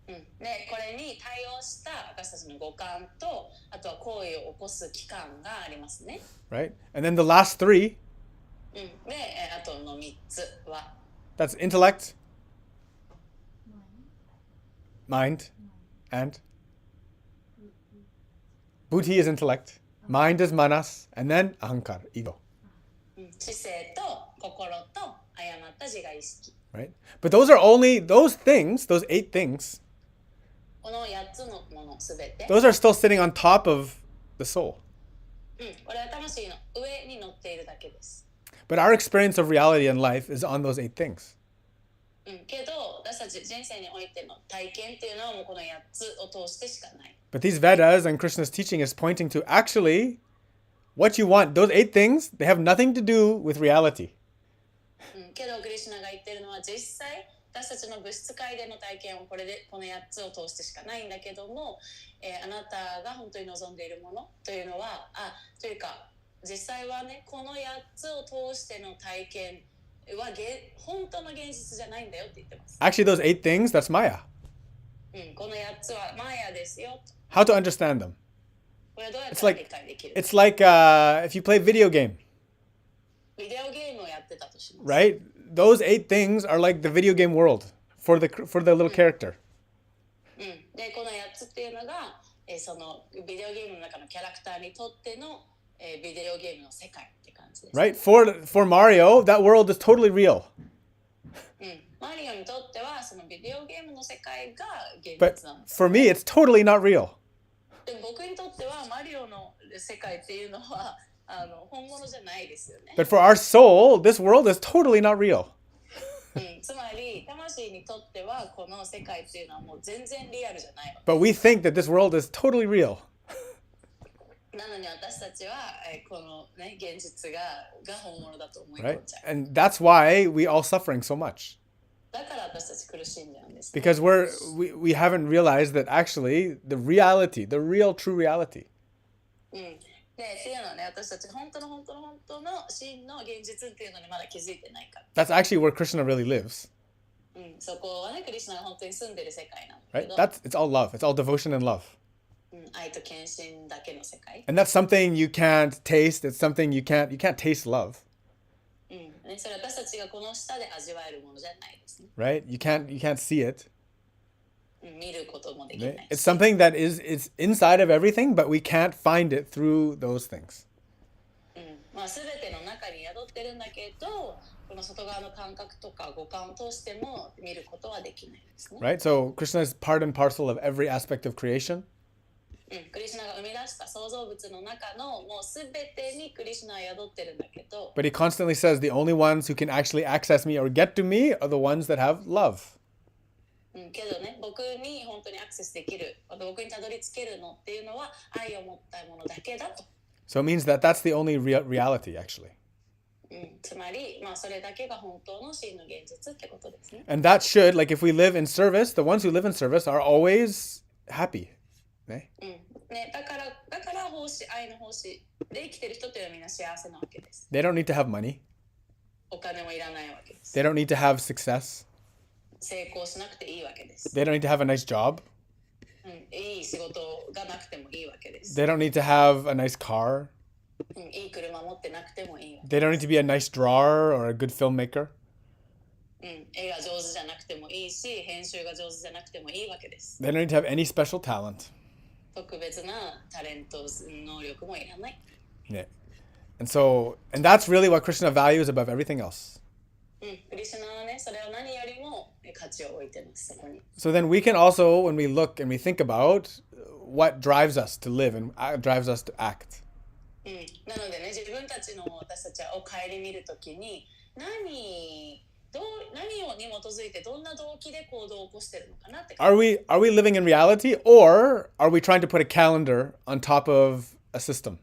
[SPEAKER 2] でこれに対応した私たちの五感とあとは行為を起こす器官がありますね。
[SPEAKER 1] Right? And then the last 3,
[SPEAKER 2] であとの3つは
[SPEAKER 1] that's intellect, mind, and buddhi is intellect, mind is manas, and then ahankar, ego.
[SPEAKER 2] 知性と心と誤った自我意識。
[SPEAKER 1] Right? But those are only, those things, those 8 things,
[SPEAKER 2] この8つのものすべて、
[SPEAKER 1] those are still sitting on top of the soul.
[SPEAKER 2] これは魂の上に乗っているだけです。
[SPEAKER 1] But our experience of reality in life is on those 8 things.
[SPEAKER 2] けど私たち人生においての体験っていうのはもうこの8つを通してしかない。
[SPEAKER 1] But these Vedas and Krishna's teaching is pointing to actually what you want. Those 8 things, they have nothing to do with reality.
[SPEAKER 2] けどクリシュナが言ってるのは実際私たちの物質界での体験をこの8つを通してしかないんだけども、あなたが本当に望んでいるものというのはというか実際はねこの8つを通しての体験は本当の現実じゃないんだよって言ってます。
[SPEAKER 1] Actually, those 8 things, that's Maya.
[SPEAKER 2] この8つはマヤですよ。
[SPEAKER 1] How to understand them?
[SPEAKER 2] これどうやったら理解できる？
[SPEAKER 1] It's like if you play video game,
[SPEAKER 2] ビデオゲームをやってたとします。
[SPEAKER 1] right? Those 8 things are like the video game world for the little character.
[SPEAKER 2] でこの8つっていうのが、そのビデオゲームの中のキャラクターにとっての、ビデオゲームの世界って感じです。
[SPEAKER 1] Right? For Mario, that world is totally real.
[SPEAKER 2] マリオにとってはそのビデオゲームの世界が現
[SPEAKER 1] But
[SPEAKER 2] 実なんです。
[SPEAKER 1] for me, it's totally not real.
[SPEAKER 2] で僕にとってはマリオの世界っていうのは本物じゃないですよね。
[SPEAKER 1] But for our soul, this world is totally not real.
[SPEAKER 2] つまり魂にとってはこの世界っていうのはもう全然リアルじゃないわ。
[SPEAKER 1] But we think that this world is totally real.
[SPEAKER 2] なのに私たちはこのね現実が本物だと思い込
[SPEAKER 1] Right?
[SPEAKER 2] んじゃう。
[SPEAKER 1] And that's why we all suffering so much.
[SPEAKER 2] だから私たち苦しんじゃうんですね。
[SPEAKER 1] Because we haven't realized that actually the reality, the real true reality,
[SPEAKER 2] でっていうのはね私たち本当の真の現実っていうのにまだ気づいてないから。
[SPEAKER 1] that's actually where Krishna really lives.
[SPEAKER 2] そこはねクリシュナが本当に住んでる世界なんだけ
[SPEAKER 1] Right?
[SPEAKER 2] ど、
[SPEAKER 1] It's all love. It's all devotion and love.
[SPEAKER 2] 愛と献身だけの世界。
[SPEAKER 1] And that's something you can't taste. It's something you can't taste love.
[SPEAKER 2] ね、それ私たちがこの下で味わえるものじゃないですね。
[SPEAKER 1] Right? You can't see it.
[SPEAKER 2] 見ることもできな
[SPEAKER 1] Right?
[SPEAKER 2] い
[SPEAKER 1] It's
[SPEAKER 2] し。
[SPEAKER 1] something that it's inside of everything, but we can't find it through those things.
[SPEAKER 2] まあ全ての中に宿ってるんだけど、この外側の感覚とか五感を通しても見ることはできないですね。
[SPEAKER 1] Right? So Krishna is part and parcel of every aspect of creation.
[SPEAKER 2] クリシュナが生み出した創造物の中のもう全てにクリシュナは宿ってるんだけど、
[SPEAKER 1] But he constantly says the only ones who can actually access me or get to me are the ones that have love.
[SPEAKER 2] けどね、僕に本当にアクセスできる、僕にたどり着けるのっていうのは愛を持ったものだけだと。
[SPEAKER 1] So it means that that's the only reality, actually.
[SPEAKER 2] つまり、まあそれだけが本当の真の現実ってことですね。
[SPEAKER 1] And that should, like if we live in service, the ones who live in service are always happy. Okay?
[SPEAKER 2] ね、だから奉仕、愛の奉仕で生きてる人というのはみんな幸せなわけです。
[SPEAKER 1] They don't need to have money.
[SPEAKER 2] お金もいらないわけです。
[SPEAKER 1] They don't need to have success.
[SPEAKER 2] 成功しなくていいわけです。
[SPEAKER 1] They don't need to have a nice job.
[SPEAKER 2] いい仕事がなくてもいいわけです。
[SPEAKER 1] They don't need to have a nice car.
[SPEAKER 2] いい車持ってなくてもいいわけ
[SPEAKER 1] They don't need to be a nice drawer or a good filmmaker.
[SPEAKER 2] 絵が上手じゃなくてもいいし、編集が上手じゃなくてもいいわけです。
[SPEAKER 1] They don't need to have any special talent.
[SPEAKER 2] 特別なタレント能力もいらない。
[SPEAKER 1] Yeah. And that's really what Krishna values above everything else.
[SPEAKER 2] クリシュナはね、それを何よりも価値を置いてます、そこに。
[SPEAKER 1] So then we can also, when we look and we think about what drives us to live and drives us to act.
[SPEAKER 2] なのでね、自分たちの私たちを顧みるときに何に基づいてどんな動機で行動を起こしてるのかなって。
[SPEAKER 1] Are we living in reality, or are we trying to put a calendar on top of a system?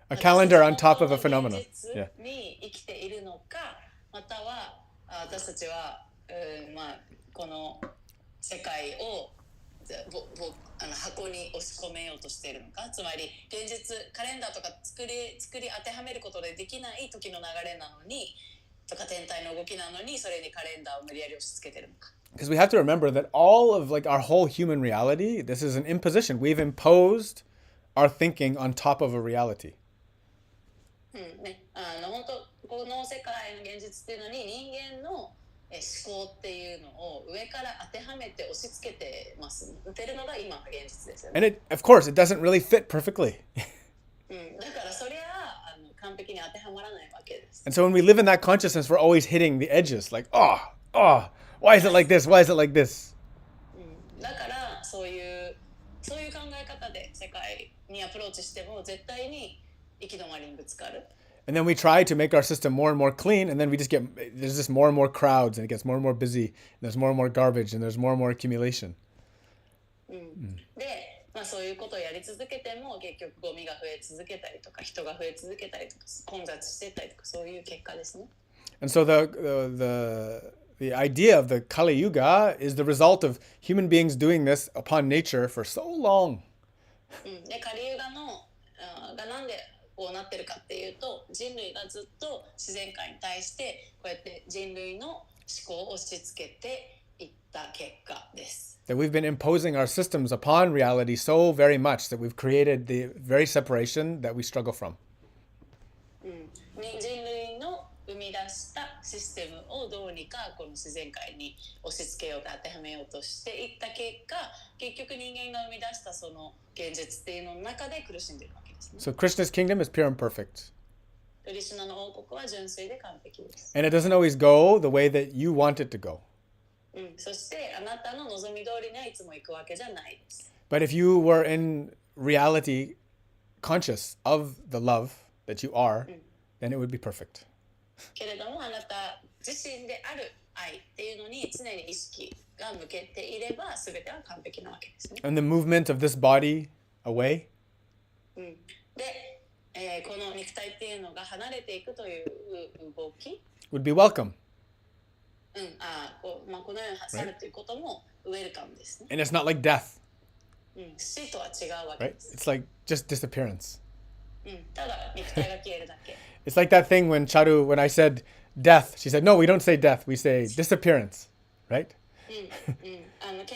[SPEAKER 1] A calendar on top of a phenomenon.
[SPEAKER 2] 現実に生きているのか、または私たちは、この世界を箱に押し込めようとしているのか、つまり現実カレンダーとか作り当てはめることでできない時の流れなのにとか天体の動きなのにそれにカレンダーを無理やり押し付けてるのか。
[SPEAKER 1] Because we have to remember that all of like our whole human reality, this is an imposition. We've imposed our thinking on top of a reality.
[SPEAKER 2] 本当この世界の現実っていうのに人間の思考っていうのを上から当てはめて押し付けてますてるのが今の現実ですよね。
[SPEAKER 1] And of course, it doesn't really fit perfectly.
[SPEAKER 2] だからそりゃ完璧に当てはまらないわけです。
[SPEAKER 1] And so when we live in that consciousness, we're always hitting the edges. Like, why is it like this? Why is it like this?
[SPEAKER 2] だからそういう考え方で世界にアプローチしても絶対に行き止まりにぶつかる。
[SPEAKER 1] And then we try to make our system more and more clean, and then there's just more and more crowds, and it gets more and more busy, and there's more and more garbage, and there's more and more accumulation.
[SPEAKER 2] で、そういうことをやり続けても結局ゴミが増え続けたりとか人が増え続けたりとか混雑してたりとかそういう結果ですね。
[SPEAKER 1] And so the idea of the Kali Yuga is the result of human beings doing this upon nature for so long.
[SPEAKER 2] でカリユガのがなんでこうなってるかっていうと人類がずっと自然界に対してこうやって人類の思考を押し付けていった結果です。
[SPEAKER 1] That we've been imposing our systems upon reality so very much that we've created the very separation that we struggle from.
[SPEAKER 2] 人類の生み出したシステムをどうにかこの自然界に押し付けようと当てはめようとしていった結果、結局人間が生み出したその現実っていうのの中で苦しんでいるわけですね。
[SPEAKER 1] So Krishna's kingdom is pure and perfect.
[SPEAKER 2] クリシュナの王国は純粋で完璧です。
[SPEAKER 1] And it doesn't always go the way that you want it to go.
[SPEAKER 2] そしてあなたの望み通りにはいつも行くわけじゃないです。
[SPEAKER 1] But if you were in reality conscious of the love that you are, then it would be perfect.
[SPEAKER 2] けれどもあなた自身である愛っていうのに常に意識が向けていれば全ては完璧なわけですね。
[SPEAKER 1] And the movement of this body away,
[SPEAKER 2] で、この肉体っていうのが離れていくという動き
[SPEAKER 1] would be welcome.
[SPEAKER 2] このように去るということもウェルカムですね。
[SPEAKER 1] And it's not like death,
[SPEAKER 2] 死とは違うわけ
[SPEAKER 1] right?
[SPEAKER 2] です。
[SPEAKER 1] It's like just disappearance.
[SPEAKER 2] ただ肉体が消えるだけ。
[SPEAKER 1] It's like that thing when I said death, she said, no, we don't say death, we say disappearance, right?
[SPEAKER 2] 献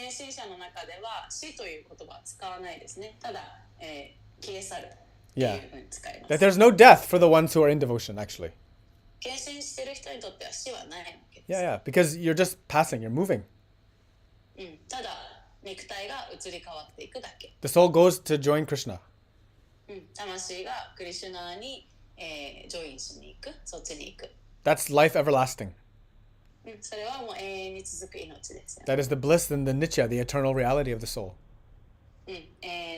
[SPEAKER 2] 身者の中では死という言葉は使わないですね。ただ、消え去るっていうふうに使います。
[SPEAKER 1] That there's no death for the ones who are in devotion, actually.
[SPEAKER 2] 献身している人にとっては死はないわけです。
[SPEAKER 1] Yeah, because you're just passing, you're moving.
[SPEAKER 2] ただ肉体が移り変わっていくだけ。
[SPEAKER 1] The soul goes to join Krishna.
[SPEAKER 2] 魂がクリシュナに、ジョインしに行く、そっちに行く。
[SPEAKER 1] That's life everlasting.
[SPEAKER 2] それはもう永遠に続く命です、ね。
[SPEAKER 1] That is the bliss and the nitya, the eternal reality of the soul.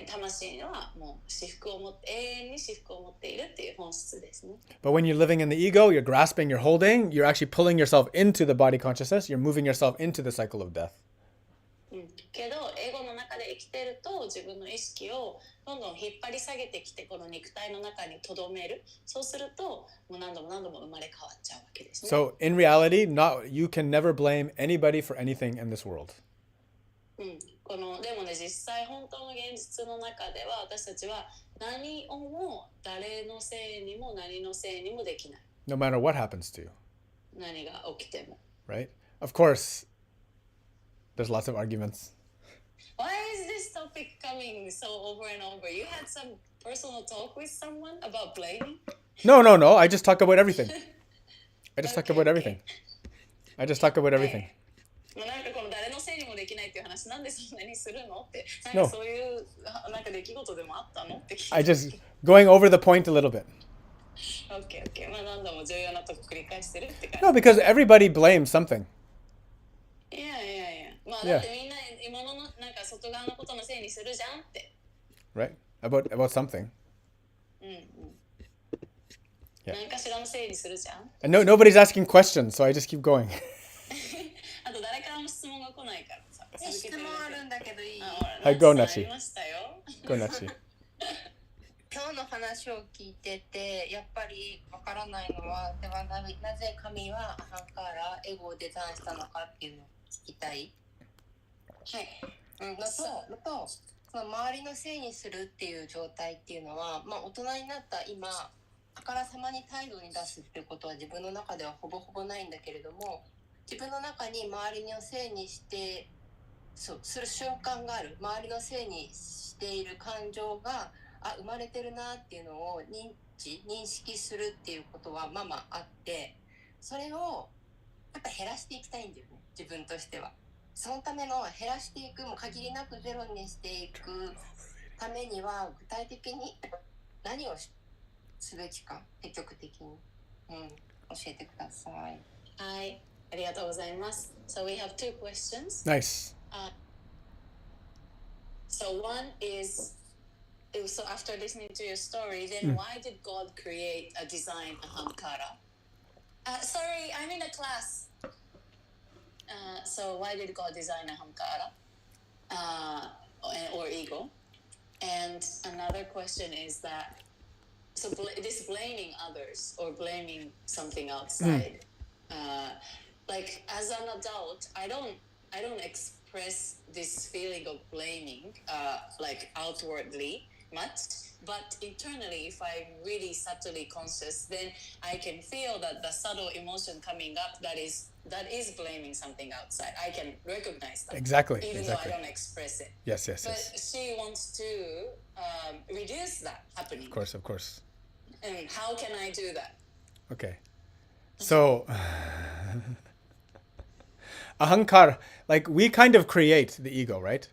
[SPEAKER 2] 魂はもう至福を持って永遠に至福を持っているっていう本質ですね。
[SPEAKER 1] But when you're living in the ego, you're grasping, you're holding, you're actually pulling yourself into the body consciousness, you're moving yourself into the cycle of death.
[SPEAKER 2] けどエゴの中で生きてると自分の意識をどんどん引っ張り下げてきてこの肉体の中に留める。そうするともう何度も生まれ変わっちゃうわけですね。
[SPEAKER 1] So in reality, you can never blame anybody for anything in this world.
[SPEAKER 2] でもね実際本当の現実の中では私たちは何をも誰のせいにも何のせいにもできない。
[SPEAKER 1] No matter what happens to you.
[SPEAKER 2] 何が起きても。
[SPEAKER 1] Right? Of course, there's lots of arguments.
[SPEAKER 2] Why is this topic coming so over and over? You had some personal talk with someone about blaming?
[SPEAKER 1] No. I just talk about everything. I just talk about everything. I just talk about everything.
[SPEAKER 2] なんかこの誰のせいにもできないっていう話なんでそんなにするのってなんかそういうなんか出来事でもあったのって聞いて
[SPEAKER 1] I just going over the point a little bit.
[SPEAKER 2] Okay. 何度も重要なとこ繰り返してるって感じ。
[SPEAKER 1] No, because everybody blames something.
[SPEAKER 2] いや。だってみんな今のなんか外側のことのせいにするじゃんって。
[SPEAKER 1] Right? About something.
[SPEAKER 2] Yeah. 何かしらのせいにするじゃん。
[SPEAKER 1] And nobody's asking questions, so I just keep going.
[SPEAKER 2] あと誰からも質問が来ないからさ。
[SPEAKER 3] 質問あるんだけどいい？
[SPEAKER 1] はい、go Nachi。
[SPEAKER 2] ありましたよ。
[SPEAKER 1] Go Nachi。
[SPEAKER 3] 今日の話を聞聞いててやっぱりわからないのは、ではなぜ神はアハンカーラ、エゴをデザインしたのかっていうのを聞きたい。はい。のとその周りのせいにするっていう状態っていうのは、大人になった今、あからさまに態度に出すっていうことは自分の中ではほぼほぼないんだけれども、自分の中に周りのせいにしてする瞬間がある。周りのせいにしている感情が生まれてるなっていうのを認識するっていうことはあって、それをやっぱ減らしていきたいんだよね、自分としては。そのための減らしていく、もう限りなくゼロにしていくためには具体的に何をすべきか、積極的に、教えてください。
[SPEAKER 2] はい、ありがとうございます。So we have two questions.
[SPEAKER 1] Nice.
[SPEAKER 2] So one is, so after listening to your story, then why did God create a design ahankara? Sorry, I'm in a class. So why did God design ahankara or ego? And another question is that, so this blaming others or blaming something outside. Like as an adult, I don't express this feeling of blaming like outwardly much, but internally, if I'm really subtly conscious, then I can feel that the subtle emotion coming up that is blaming something outside. I can recognize that.
[SPEAKER 1] Exactly.
[SPEAKER 2] Even though I don't express it.
[SPEAKER 1] Yes.
[SPEAKER 2] But she wants to reduce that happening.
[SPEAKER 1] Of course.
[SPEAKER 2] And how can I do that?
[SPEAKER 1] Okay. So, ahankar, like we kind of create the ego, right?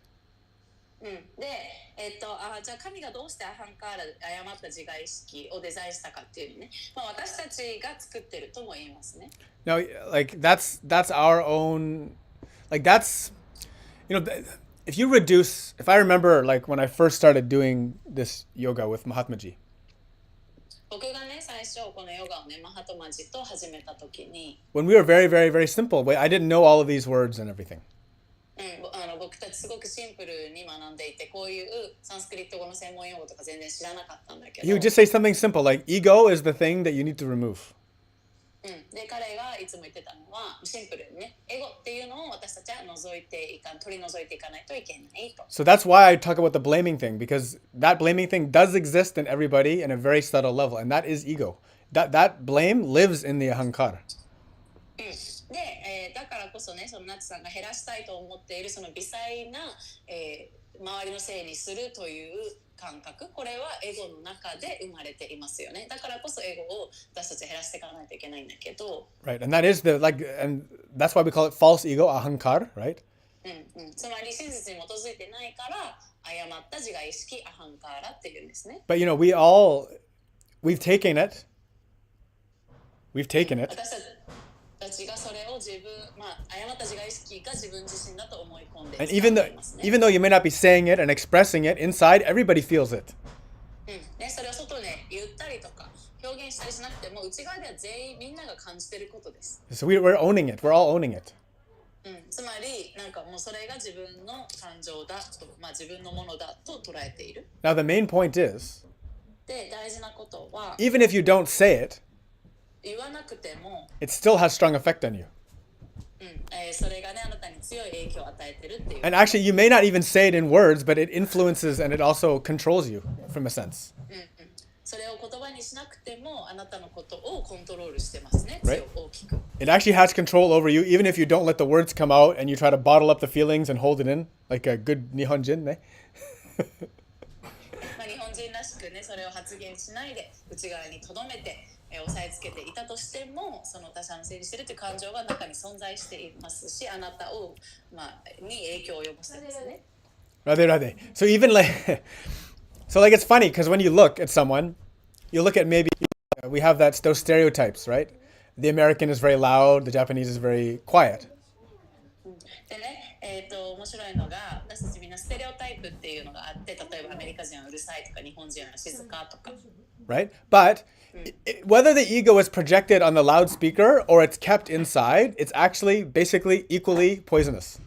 [SPEAKER 2] で、じゃあ神がどうしてアハンカーラ、誤った自我意識をデザインしたかっていうね、私たちが作ってるとも言えますね。
[SPEAKER 1] No, like that's our own, like that's, if you reduce, if I remember like when I first started doing this yoga with Mahatmaji.
[SPEAKER 2] 僕がね、最初このヨガをね、マハトマジと始めた時に、
[SPEAKER 1] When we were very, very, very simple, I didn't know all of these words and everything.
[SPEAKER 2] 僕たちすごくシンプルに学んでいて、こういうサンスクリット語の専門用語とか全然知らなかったんだけど。
[SPEAKER 1] He would just say something simple like ego is the thing that you need to remove.
[SPEAKER 2] で、彼がいつも言ってたのはシンプルにね、エゴっていうのを私たちは取り除いていかないといけないと。
[SPEAKER 1] So that's why I talk about the blaming thing, because that blaming thing does exist in everybody in a very subtle level, and that is ego. That blame lives in the ahankar.
[SPEAKER 2] で、だからこそね、そのナツさんが減らしたいと思っているその微細な、周りのせいにするという感覚、これはエゴの中で生まれていますよね。だからこそエゴを私たち減らしていかないといけないんだけど。
[SPEAKER 1] Right, and that is and that's why we call it false ego, ahankar, right?
[SPEAKER 2] つまり真実に基づいてないから誤った自我意識アハンカーラっていうんですね。
[SPEAKER 1] But we've taken it.
[SPEAKER 2] 私たちがそれを自分、誤った自我意識が自分自身だと思い込んで
[SPEAKER 1] And even though you may not be saying it and expressing it, inside everybody feels it.
[SPEAKER 2] ね、それを外で言ったりとか表現したりしなくても内側では全員みんなが感じていることです。
[SPEAKER 1] So we're owning it. We're all owning it.
[SPEAKER 2] つまりなんかもうそれが自分の感情だと、自分のものだと捉えている。
[SPEAKER 1] Now the main point is,
[SPEAKER 2] で、大事なことは
[SPEAKER 1] even if you don't say it,
[SPEAKER 2] 言わなくても
[SPEAKER 1] it still has strong effect on you.
[SPEAKER 2] それがね、あなたに強い影響を与えてるっていう。
[SPEAKER 1] And actually, you may not even say it in words, but it influences and it also controls you, from a sense.
[SPEAKER 2] それを言葉にしなくてもあなたのことをコントロールしてますね。
[SPEAKER 1] Right.
[SPEAKER 2] 大きく。
[SPEAKER 1] It actually has control over you, even if you don't let the words come out and you try to bottle up the feelings and hold it in, like a good Nihonjin, eh?
[SPEAKER 2] 日本人らしくね、それを発言しないで内側に留めて押さえつけていたとしても、その他者のせいにしてるという感情が中に存在していますし、あなたを、に影響を及ぼしてですね。
[SPEAKER 1] Rather. So even like, it's funny because when you look at someone, you look at maybe, we have those stereotypes, right? The American is very loud, the Japanese is very quiet.
[SPEAKER 2] でね、面白いのが、私たちみんなステレオタイプっていうのがあって、例えばアメリカ人はうるさいとか、日本人は静かとか。
[SPEAKER 1] Right? But whether the ego is projected on the loudspeaker or it's kept inside, it's actually basically equally poisonous.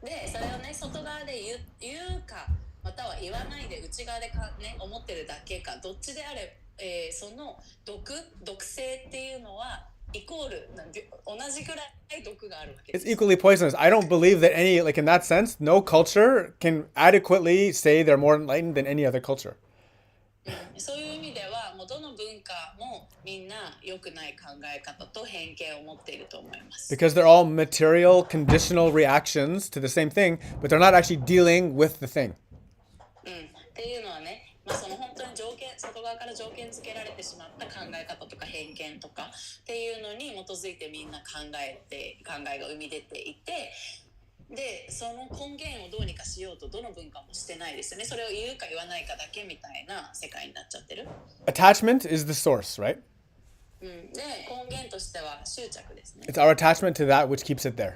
[SPEAKER 2] で、それをね、外側で言うか、たは言わないで内側で思ってるだけか、どっちであれ、その毒性っていうのはイコール同じくらい毒があるわけで
[SPEAKER 1] It's
[SPEAKER 2] す。
[SPEAKER 1] equally poisonous. I don't believe that any, like in that sense, no culture can adequately say they're more enlightened than any other culture.
[SPEAKER 2] そういう意味ではもうどの文化もみんな良くない考え方と偏見を持っていると思います。
[SPEAKER 1] Because they're all material, conditional reactions to the same thing, but they're not actually dealing with the thing.
[SPEAKER 2] っていうのはね、その本当に外側から条件付けられてしまった考え方とか偏見とかっていうのに基づいてみんな考えが生み出ていて、でその根源をどうにかしようとどの文化もしてないですよね。それを言うか言わないかだけみたいな世界になっちゃってる。
[SPEAKER 1] Attachment is the source, right?
[SPEAKER 2] で根源としては執着ですね。
[SPEAKER 1] It's our attachment to that which keeps it there.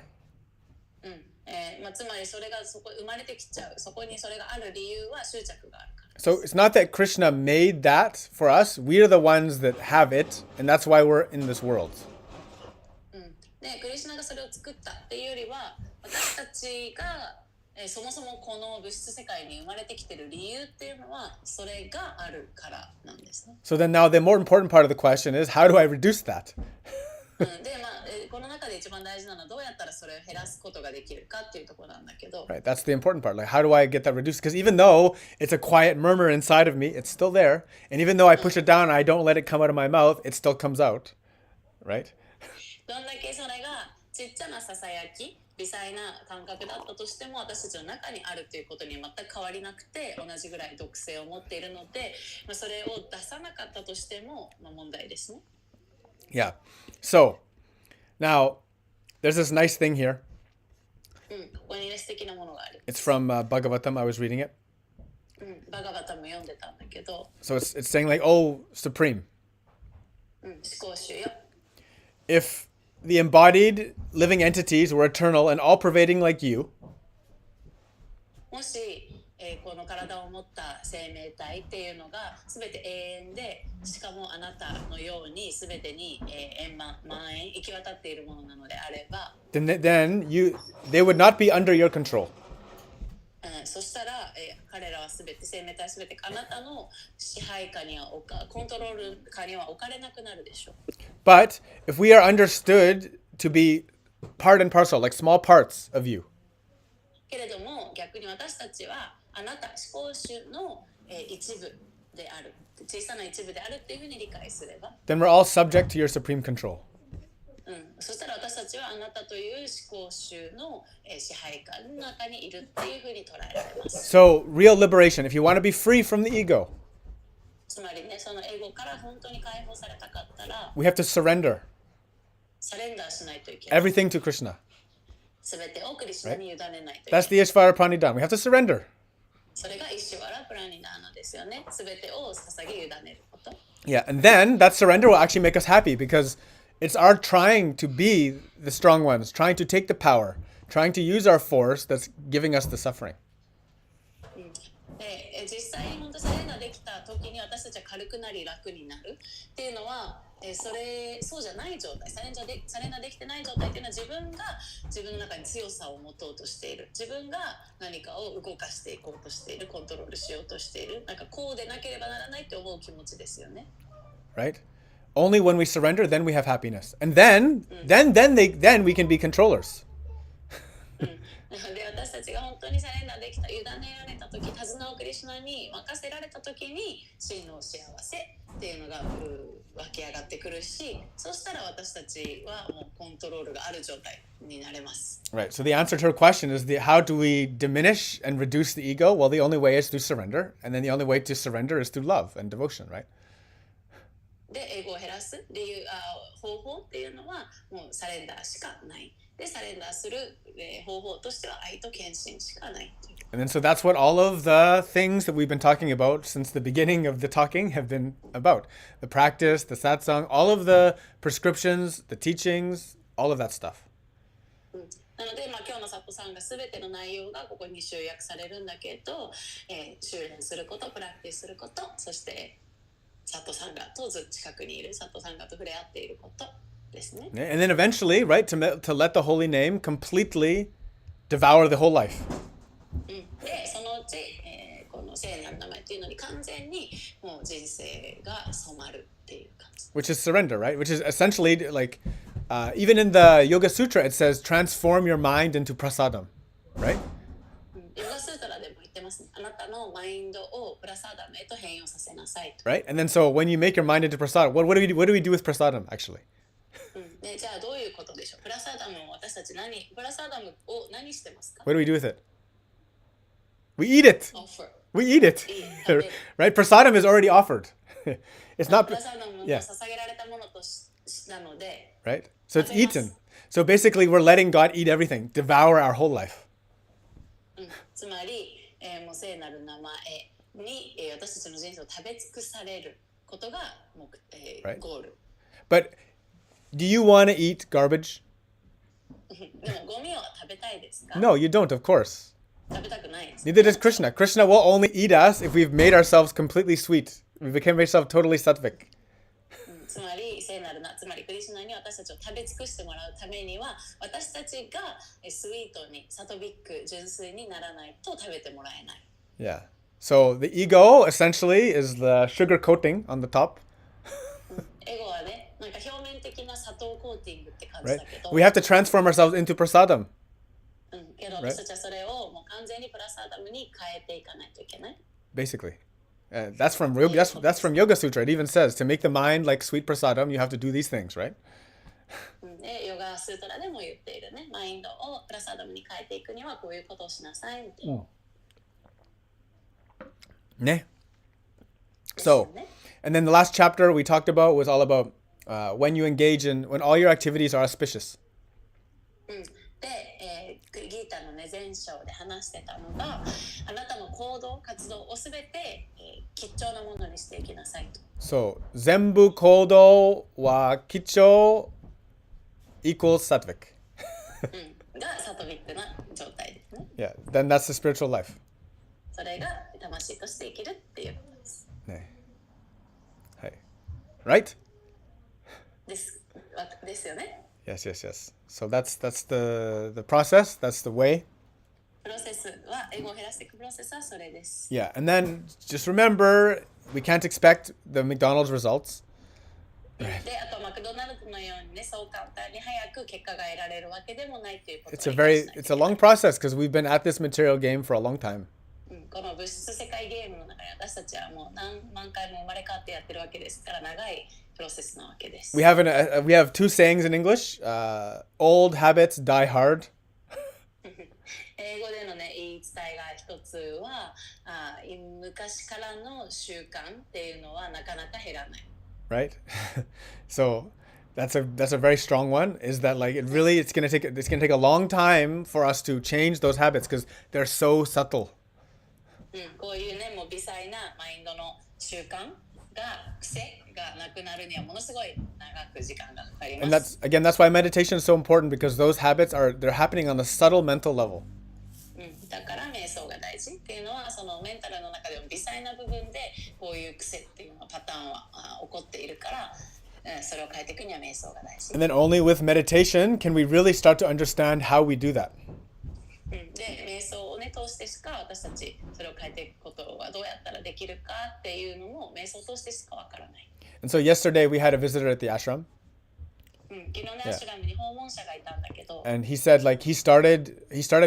[SPEAKER 2] つまりそれがそこ生まれてきちゃう、そこにそれがある理由は執着があるから。
[SPEAKER 1] So it's not that Krishna made that for us. We are the ones that have it, and that's why we're in this world.
[SPEAKER 2] でクリシュナがそれを作ったっていうよりは私たちがそもそもこの物質世界に生まれてきてる理由っていうのはそれがあるからなんですね。
[SPEAKER 1] So then now the more important part of the question is, how do I reduce that?
[SPEAKER 2] でこの中で一番大事なのはどうやったらそれを減らすことができるかっていうところなんだけど、
[SPEAKER 1] Right, that's the important part. Like, how do I get that reduced? Because even though it's a quiet murmur inside of me, it's still there. And even though I push it down and I don't let it come out of my mouth, it still comes out. Right?
[SPEAKER 2] どんだけそれがちっちゃなささやき微細な感覚だったとしても私たちの中にあるということに全く変わりなくて同じぐらい毒性を持っているので、それを出さなかったとしても、問題ですね。
[SPEAKER 1] Yeah. So, now, there's this nice thing here.
[SPEAKER 2] ここにね素敵なものがある。
[SPEAKER 1] It's from Bhagavatam. I was reading it.
[SPEAKER 2] バガバタも読んでたんだけど、
[SPEAKER 1] So it's saying like, oh, Supreme,
[SPEAKER 2] 思考集よ。
[SPEAKER 1] if the embodied living entities were eternal and all-pervading like you,
[SPEAKER 2] もし、この体を持った生命体っていうのが全て永遠で、しかもあなたのように全てに蔓延行き渡っているものなのであれば、
[SPEAKER 1] then they would not be under your control.
[SPEAKER 2] そしたら、彼らは全て生命体全てあなたの支配下にはコントロール下には置かれなくなるでしょう。
[SPEAKER 1] But if we are understood to be part and parcel, like small parts of you,
[SPEAKER 2] けれども逆に私たちはあなた思考集の、一部である、小さな一部であるっていうふうに理解すれば、
[SPEAKER 1] then we're all subject to your supreme control.
[SPEAKER 2] そしたら私たちはあなたという思考集の、支配下の中にいるっていうふうに捉えられます。
[SPEAKER 1] So, real liberation, if you want to be free from the ego,
[SPEAKER 2] つまりね、そのエゴから本当に解放されたかったら
[SPEAKER 1] we have to surrender
[SPEAKER 2] サレンダーしないといけない。
[SPEAKER 1] everything to Krishna.
[SPEAKER 2] すべてをクリシュナに委ねないといけ
[SPEAKER 1] That's
[SPEAKER 2] ない。
[SPEAKER 1] the Ishvara Pranidhan. We have to surrender.
[SPEAKER 2] それがイシュワラプラニダーナですよね。すべてを捧げ委ねること。
[SPEAKER 1] Yeah, and then that surrender will actually make us happy because it's our trying to be the strong ones, trying to take the power, trying to use our force that's giving us the suffering.
[SPEAKER 2] で実際に本当サレンダーできた時に私たちは軽くなり楽になるっていうのは、そうじゃない状態、サレンダーできてない状態っていうのは自分が自分の中に強さを持とうとしている、自分が何かを動かしていこうとしている、コントロールしようとしている、なんかこうでなければならないって思う気持ちですよね。
[SPEAKER 1] Right? Only when we surrender, then we have happiness. And then we can be controllers.
[SPEAKER 2] で私たちが本当にサレンダーできた、委ねられた時、手綱をクリシュナに任せられた時に真の幸せっていうのが湧き上がってくるし、そしたら私たちはもうコントロールがある状態になれます。
[SPEAKER 1] Right. So the answer to her question is how do we diminish and reduce the ego? Well, the only way is through surrender. And then the only way to surrender is through love and devotion, right?
[SPEAKER 2] で、エゴを減らす方法っていうのはもうサレンダーしかない。で、サレンダーする、方法としては愛と献身しかないという。
[SPEAKER 1] And then so that's what all of the things that we've been talking about since the beginning of the talking have been about. The practice, the satsang, all of the prescriptions, the teachings, all of that stuff.
[SPEAKER 2] なので、今日のサットさんが全ての内容がここに集約されるんだけど、修練すること、プラクティスすること、そしてサットさんがとずっと近くにいる、サットさんがと触れ合っていることですね。
[SPEAKER 1] And then eventually, right, to let the holy name completely devour the whole life.
[SPEAKER 2] で、そのうち、のに完全にもう人生が染まるっていう感じ。
[SPEAKER 1] Which is surrender, right? Which is essentially like, even in the Yoga Sutra, it says transform your mind into prasadam, right?
[SPEAKER 2] ヨガスートラでも言ってますね。あなたのマインドをプラサダムへと変容させなさいと。
[SPEAKER 1] Right? And then so when you make your mind into prasadam, what do we do with prasadam actually?
[SPEAKER 2] でじゃあどういうことでしょう。プラサダムを私たちプラサダムを何してますか？
[SPEAKER 1] What do we do with it? We eat it.
[SPEAKER 2] Offer.
[SPEAKER 1] We eat it.
[SPEAKER 2] Eat.
[SPEAKER 1] Right? Prasadam is already offered. It's not,
[SPEAKER 2] プラサダムも
[SPEAKER 1] yeah.
[SPEAKER 2] 捧げられたものとなので、
[SPEAKER 1] right? So it's eaten. So basically we're letting God eat everything, devour our whole life.
[SPEAKER 2] つまり、もう聖なる名前に、私たちの人生を食べ尽くされることが
[SPEAKER 1] Right.
[SPEAKER 2] ゴール。
[SPEAKER 1] But do you want to eat garbage?
[SPEAKER 2] でもゴミは食べたいですか？
[SPEAKER 1] No, you don't, of course.
[SPEAKER 2] 食べたくないです。
[SPEAKER 1] Neither does Krishna. Krishna will only eat us if we've made ourselves completely sweet. We became ourselves totally sattvic.
[SPEAKER 2] つまり聖なるな、つまりクリシュナに私たちを食べ尽くしてもらうためには、私たちがスイートにサトビック純粋にならないと食べてもらえない。
[SPEAKER 1] Yeah. So the ego essentially is the sugar coating on the top,
[SPEAKER 2] エゴはね、なんか表面的な砂糖コーティングって感じ
[SPEAKER 1] right?
[SPEAKER 2] だけど、
[SPEAKER 1] We have to transform ourselves into prasadam.
[SPEAKER 2] けど私たちはそれをもう完全にプラサダムに変えていかないといけない。
[SPEAKER 1] Basically. That's from that's from Yoga Sutra. It even says to make the mind like sweet prasadam, you have to do these things, right?
[SPEAKER 2] でヨガスートラでも言っているね、マインドをプラサダムに変えていくにはこういうことをしなさいみたいな。
[SPEAKER 1] Ne. So, and then the last chapter we talked about was all about when all your activities are auspicious.
[SPEAKER 2] で、ギータのね前章で話してたのが、あなたの行動活動をすべて、貴重なものにしていきなさいと。
[SPEAKER 1] So, zenbu kodo wa kicho equals sattvic.
[SPEAKER 2] がサトビックな状態ですね。
[SPEAKER 1] Yeah, then that's the spiritual life.
[SPEAKER 2] それが魂として生きるっていうことです。
[SPEAKER 1] Ne. Hey. Right?
[SPEAKER 2] ですよね。
[SPEAKER 1] Yes, yes, yes. So that's the process, that's the way.
[SPEAKER 2] プロセスはエゴを減らしていくプロセスはそれです。
[SPEAKER 1] Yeah, and then just remember we can't expect the McDonald's results.
[SPEAKER 2] で、あとマクドナルドのようにね、そう簡単に早く結果が得られるわけでもないということを
[SPEAKER 1] It's
[SPEAKER 2] 理解しないとい
[SPEAKER 1] it's
[SPEAKER 2] け
[SPEAKER 1] a
[SPEAKER 2] ない。
[SPEAKER 1] long process because we've been at this material game for a long time.
[SPEAKER 2] この物質世界ゲームの中で私たちはもう何万回も生まれ変わってやってるわけですから長いプロセスなわけです。
[SPEAKER 1] We have two sayings in English. Old habits die hard.
[SPEAKER 2] 英語でのね言い伝えが一つは、昔からの習慣っていうのはなかなか減らない。
[SPEAKER 1] Right? So that's a very strong one. Is that like it's gonna take a long time for us to change those habits because they're so subtle.
[SPEAKER 2] こういうねもう微細なマインドの習慣が癖がなくなるにはものすごい長く時間がかかりま
[SPEAKER 1] And
[SPEAKER 2] す。
[SPEAKER 1] that's why meditation is so important because those habits they're happening on the subtle mental level.
[SPEAKER 2] だから瞑想が大事っていうのはそのメンタルの中でも微細な部分でこういう癖っていうのパターンは起こっているから、それを変えていくには瞑想が大事。
[SPEAKER 1] And then only with meditation can we really start to understand how we do that.
[SPEAKER 2] で瞑想をね通してしか私たちそれを変えていくことはどうやったらできるかっていうのも瞑想を通してしかわからない。
[SPEAKER 1] And so yesterday we had a visitor at the ashram,
[SPEAKER 2] 昨日ねアシュラムに訪問者がいたんだけど、
[SPEAKER 1] and he said like he started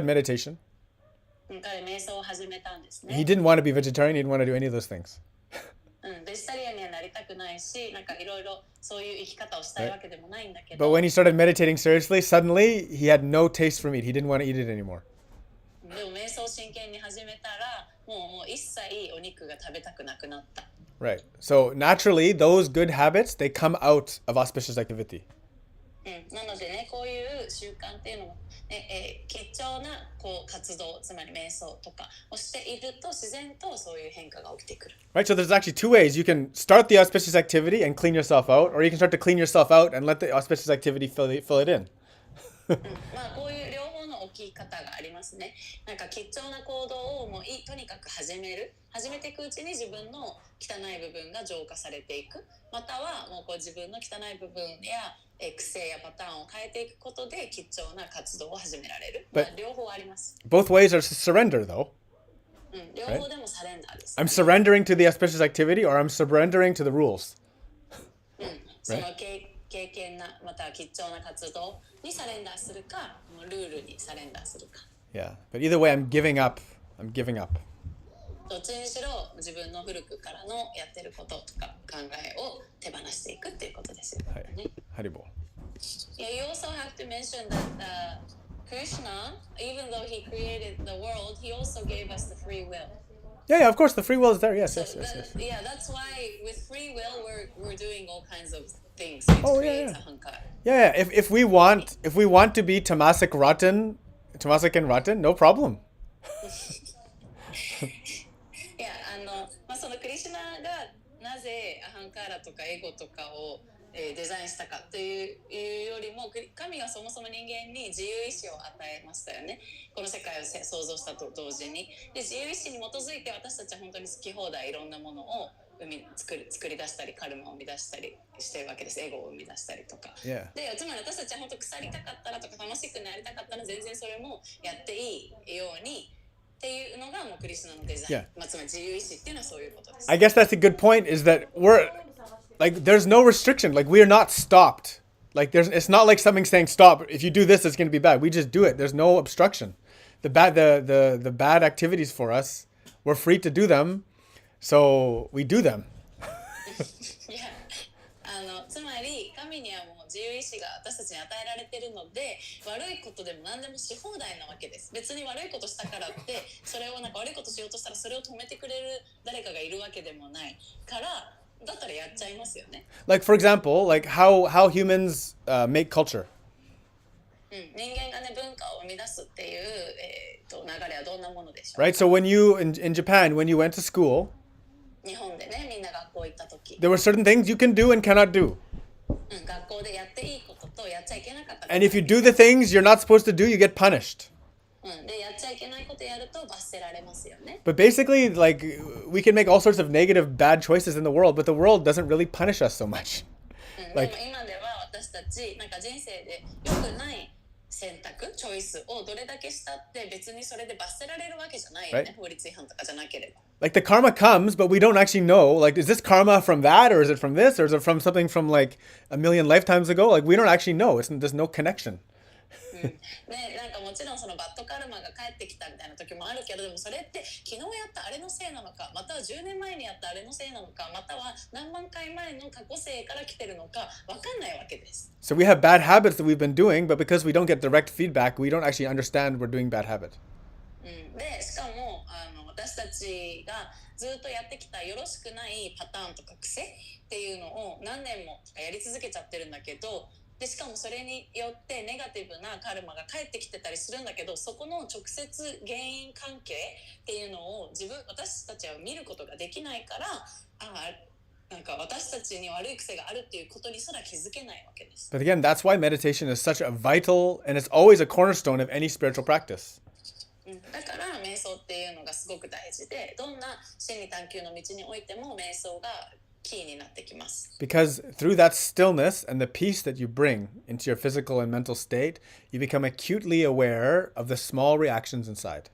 [SPEAKER 1] meditation.
[SPEAKER 2] 彼瞑想を始めたんです
[SPEAKER 1] He
[SPEAKER 2] ね。
[SPEAKER 1] didn't want to be vegetarian. He didn't want to do any of those things.
[SPEAKER 2] ベジタリアンにはなりたくないし、なんかいろいろそういう生き方をしたいわけでもないんだけ
[SPEAKER 1] But
[SPEAKER 2] ど、
[SPEAKER 1] when he started meditating seriously, suddenly he had no taste for meat. He didn't want to eat it anymore.
[SPEAKER 2] でも瞑想を真剣に始めたらもう一切お肉が食べたくなくなった。
[SPEAKER 1] Right. So naturally, those good habits they come out of auspicious activity.
[SPEAKER 2] なのでね、こういう習慣っていうのも、ね貴重なこう活動、つまり瞑想とかをしていると自然とそういう変化が起きてくる。
[SPEAKER 1] Right. So there's actually two ways. You can start the auspicious activity and clean yourself out, or you can start to clean yourself out and let the auspicious activity fill it in.
[SPEAKER 2] まあこういう両方の起き方がありますね。なんか貴重な行動をもうとにかく始めていくうちに自分の汚い部分が浄化されていく。またはもうこう自分の汚い部分や癖やパターンを変えていくことで貴重な活動を始められる。まあ、両方あります。
[SPEAKER 1] Both ways are surrender, though.
[SPEAKER 2] 両方でもサレンダーです、
[SPEAKER 1] I'm surrendering to the auspicious activity or I'm surrendering to the rules.
[SPEAKER 2] その経験なまたは貴重な活動にサレンダーするか、ルールにサレンダーするか。
[SPEAKER 1] Yeah, but either way, I'm giving up. I'm giving up.
[SPEAKER 2] どっちにしろ自分の古くからのやってることとか考えを手放していくっていうことですよね。
[SPEAKER 1] Haribo.
[SPEAKER 2] Yeah, you also have to mention that Krishna, even though he created the world, he also gave us the free will.
[SPEAKER 1] Yeah, of course, the free will is there. Yes,
[SPEAKER 2] So
[SPEAKER 1] yes, yes, yes.
[SPEAKER 2] yeah, that's why with free will we're doing all kinds of things which creates ahankara.
[SPEAKER 1] Yeah. If we want to be Tamasik and Ratan, no problem.
[SPEAKER 2] いやそのクリシュナがなぜアハンカーラとかエゴとかをデザインしたかというよりも、神がそもそも人間に自由意志を与えましたよね。この世界を創造したと同時に。で、自由意志に基づいて私たちは本当に好き放題いろんなものを作り出したり、カルマを生み出したりしてるわけです。エゴを生み出したりとか。
[SPEAKER 1] Yeah.
[SPEAKER 2] で、つまり私たちは本当腐りたかったらとか楽しくなりたかったら全然それもやっていいようにっていうのがもうクリスナのデザイン。つまり自由意志っていうのはそういうことです。
[SPEAKER 1] I guess that's a good point is that there's no restriction. Like we are not stopped. Like it's not like something saying stop. If you do this, it's going to be bad. We just do it. There's no obstruction. The bad activities for us, we're free to do them. So we do them.
[SPEAKER 2] いやつまり神にはもう自由意志が私たちに与えられているので、悪いことでも何でもし放題なわけです。別に悪いことしたからってそれを悪いことしようとしたらそれを止めてくれる誰かがいるわけでもないから、だったらやっちゃいますよね。
[SPEAKER 1] Like for example, like how humans make culture.
[SPEAKER 2] 人間がね文化を生み出すっていう流れはどんなものでしょう。
[SPEAKER 1] Right? So when you in Japan, when you went to school,
[SPEAKER 2] 日本でねみんな学校行った時、
[SPEAKER 1] there were certain things you can do and cannot do.
[SPEAKER 2] 学校でやっていいこととやっちゃいけなかったこと。
[SPEAKER 1] And if you do the things you're not supposed to do, you get punished.
[SPEAKER 2] でやっちゃいけないことやると罰せられますよね。
[SPEAKER 1] But basically, like we can make all sorts of negative, bad choices in the world, but the world doesn't really punish us so much.
[SPEAKER 2] でも今では私たちなんか人生で良くない選択、チョイスをどれだけしたって別にそれで罰せられるわけじゃないよね。法律違反とかじゃなければ。
[SPEAKER 1] Like the karma comes, but we don't actually know. Like, is this karma from that, or is it from this, or is it from something from like a million lifetimes ago? Like, we don't actually know. There's no connection.
[SPEAKER 2] ね、なんかもちろんそのバッドカルマが返ってきたみたいな時もあるけど、でもそれって昨日やったあれのせいなのか、または10年前にやったあれのせいなのか、または何万回前の過去世から来てるのか分かんないわけです。
[SPEAKER 1] So we have bad habits that we've been doing, but because we don't get direct feedback, we don't actually understand we're doing bad habit.
[SPEAKER 2] で、しかも私たちがずっとやってきたよろしくないパターンとか癖っていうのを何年もやり続けちゃってるんだけど、でしかもそれによってネガティブなカルマが返ってきてたりするんだけど、そこの直接原因関係っていうのを私たちは見ることができないから、なんか私たちに悪い癖があるっていうことにすら気づけないわけです。
[SPEAKER 1] But again, that's why meditation is such a vital, and it's always a cornerstone of any spiritual practice.
[SPEAKER 2] だから瞑想っていうのがすごく大事で、どんな真理探求の道においても瞑想がキーになってきます。
[SPEAKER 1] Because through that stillness and the peace that you bring into your physical and mental state, you become acutely aware of the small reactions inside.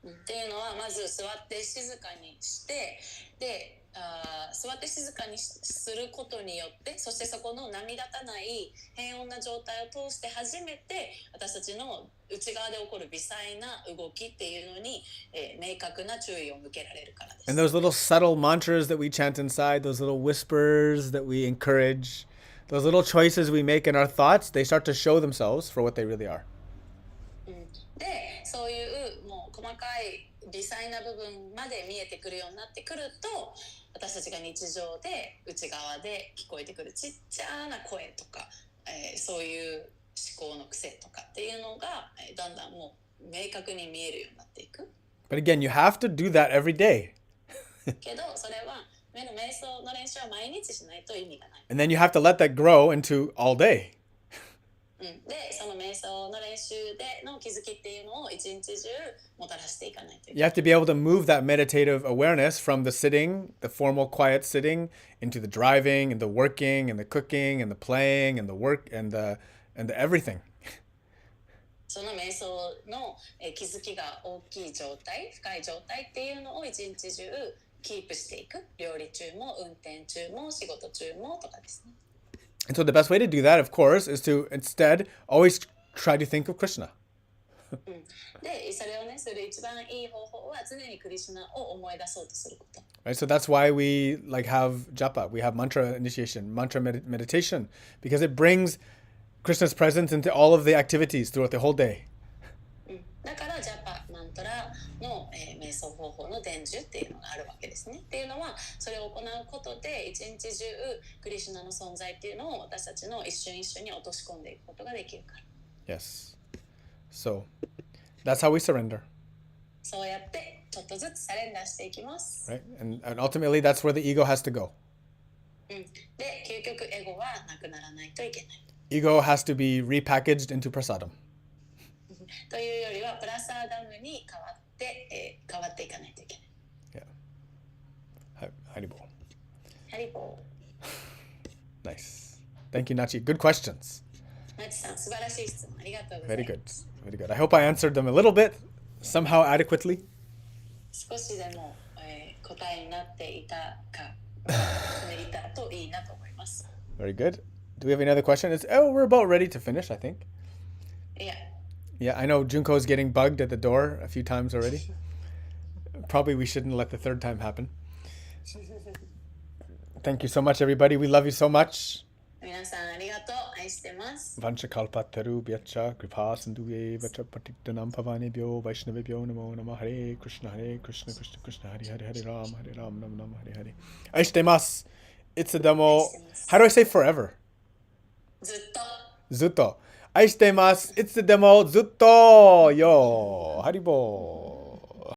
[SPEAKER 2] っていうのはまず座って静かにして、で座って静かにすることによって、そしてそこの波立たない平穏な状態を通して初めて私たちの内側で起こる微細な動きっていうのに、明確な注意を向けられるからです。
[SPEAKER 1] And those little subtle mantras that we chant inside, those little whispers that we encourage, those little choices we make in our thoughts, they start to show themselves for what they really are.
[SPEAKER 2] で、そういうもう細かい微細な部分まで見えてくるようになってくると、私たちが日常で内側で聞こえてくるちっちゃな声とか、そういう思考の癖とかっていうのが、だんだんもう明確に見えるようになっていく。
[SPEAKER 1] But again, you have to do that every day.
[SPEAKER 2] けどそれは目の瞑想の練習は毎日しないと意味がない。
[SPEAKER 1] And then you have to let that grow into all day.
[SPEAKER 2] で、その瞑想の練習での気づきっていうのを一日中もたらしていかないといけない。
[SPEAKER 1] You have to be able to move that meditative awareness from the sitting, the formal quiet sitting, into the driving and the working and the cooking and the playing and the work and the everything.
[SPEAKER 2] その瞑想の気づきが大きい状態、深い状態っていうのを一日中キープしていく。料理中も運転中も仕事中もとかですね。
[SPEAKER 1] And so the best way to do that, of course, is to instead always try to think of Krishna.
[SPEAKER 2] で、それをね、する一番いい方法は常にクリシュナを思い出そうとすること。
[SPEAKER 1] Right? So that's why we like have japa, we have mantra initiation, mantra meditation, because it brings Krishna's presence into all of the activities throughout the whole day.
[SPEAKER 2] だからジャパマントラの、瞑想方法の伝授っていうのがあるわけですね。っていうのはそれを行うことで一日中クリシュナの存在っていうのを私たちの一瞬一瞬に落とし込んでいくことができるから。
[SPEAKER 1] Yes. So that's how we surrender.
[SPEAKER 2] そうやってちょっとずつサレンダーしていきます。
[SPEAKER 1] Right? And ultimately that's where the ego has to go.
[SPEAKER 2] で、究極エゴはなくならないといけない。
[SPEAKER 1] Ego has to be repackaged into prasadam.
[SPEAKER 2] というよりはプラサーダムに変わっていかないといけない。
[SPEAKER 1] Yeah. Haribol.
[SPEAKER 2] ハリボ
[SPEAKER 1] ー。Nice. Thank you, Nachi. Good questions.
[SPEAKER 2] ナチさん、素晴らしい質問ありがとうござい
[SPEAKER 1] Very
[SPEAKER 2] ます。
[SPEAKER 1] good. Very good. I hope I answered them a little bit, somehow adequately.
[SPEAKER 2] 少しでも、答えになっていたか、いたといいなと思います。
[SPEAKER 1] Very good. Do we have any other questions? We're about ready to finish, I think. Yeah, I know Junko's getting bugged at the door a few times already. Probably we shouldn't let the third time happen. Thank you so much, everybody. We love you so much.
[SPEAKER 2] 皆さんありがとう。愛してます。
[SPEAKER 1] Vanchakalpataru Byacha Kripa Sindhuve Vacha Patittanam Pavanebhyo Vaishnavebhyo Namo Namah Hare Krishna Krishna Krishna Hare Hare Hare Ram Nam Nam Hare Hare. Aishitemasu. It's a demo. How do I say forever?
[SPEAKER 2] ずっと。
[SPEAKER 1] Zutto. Aishitemasu. It's the demo. Zutto. Yo. Haribo.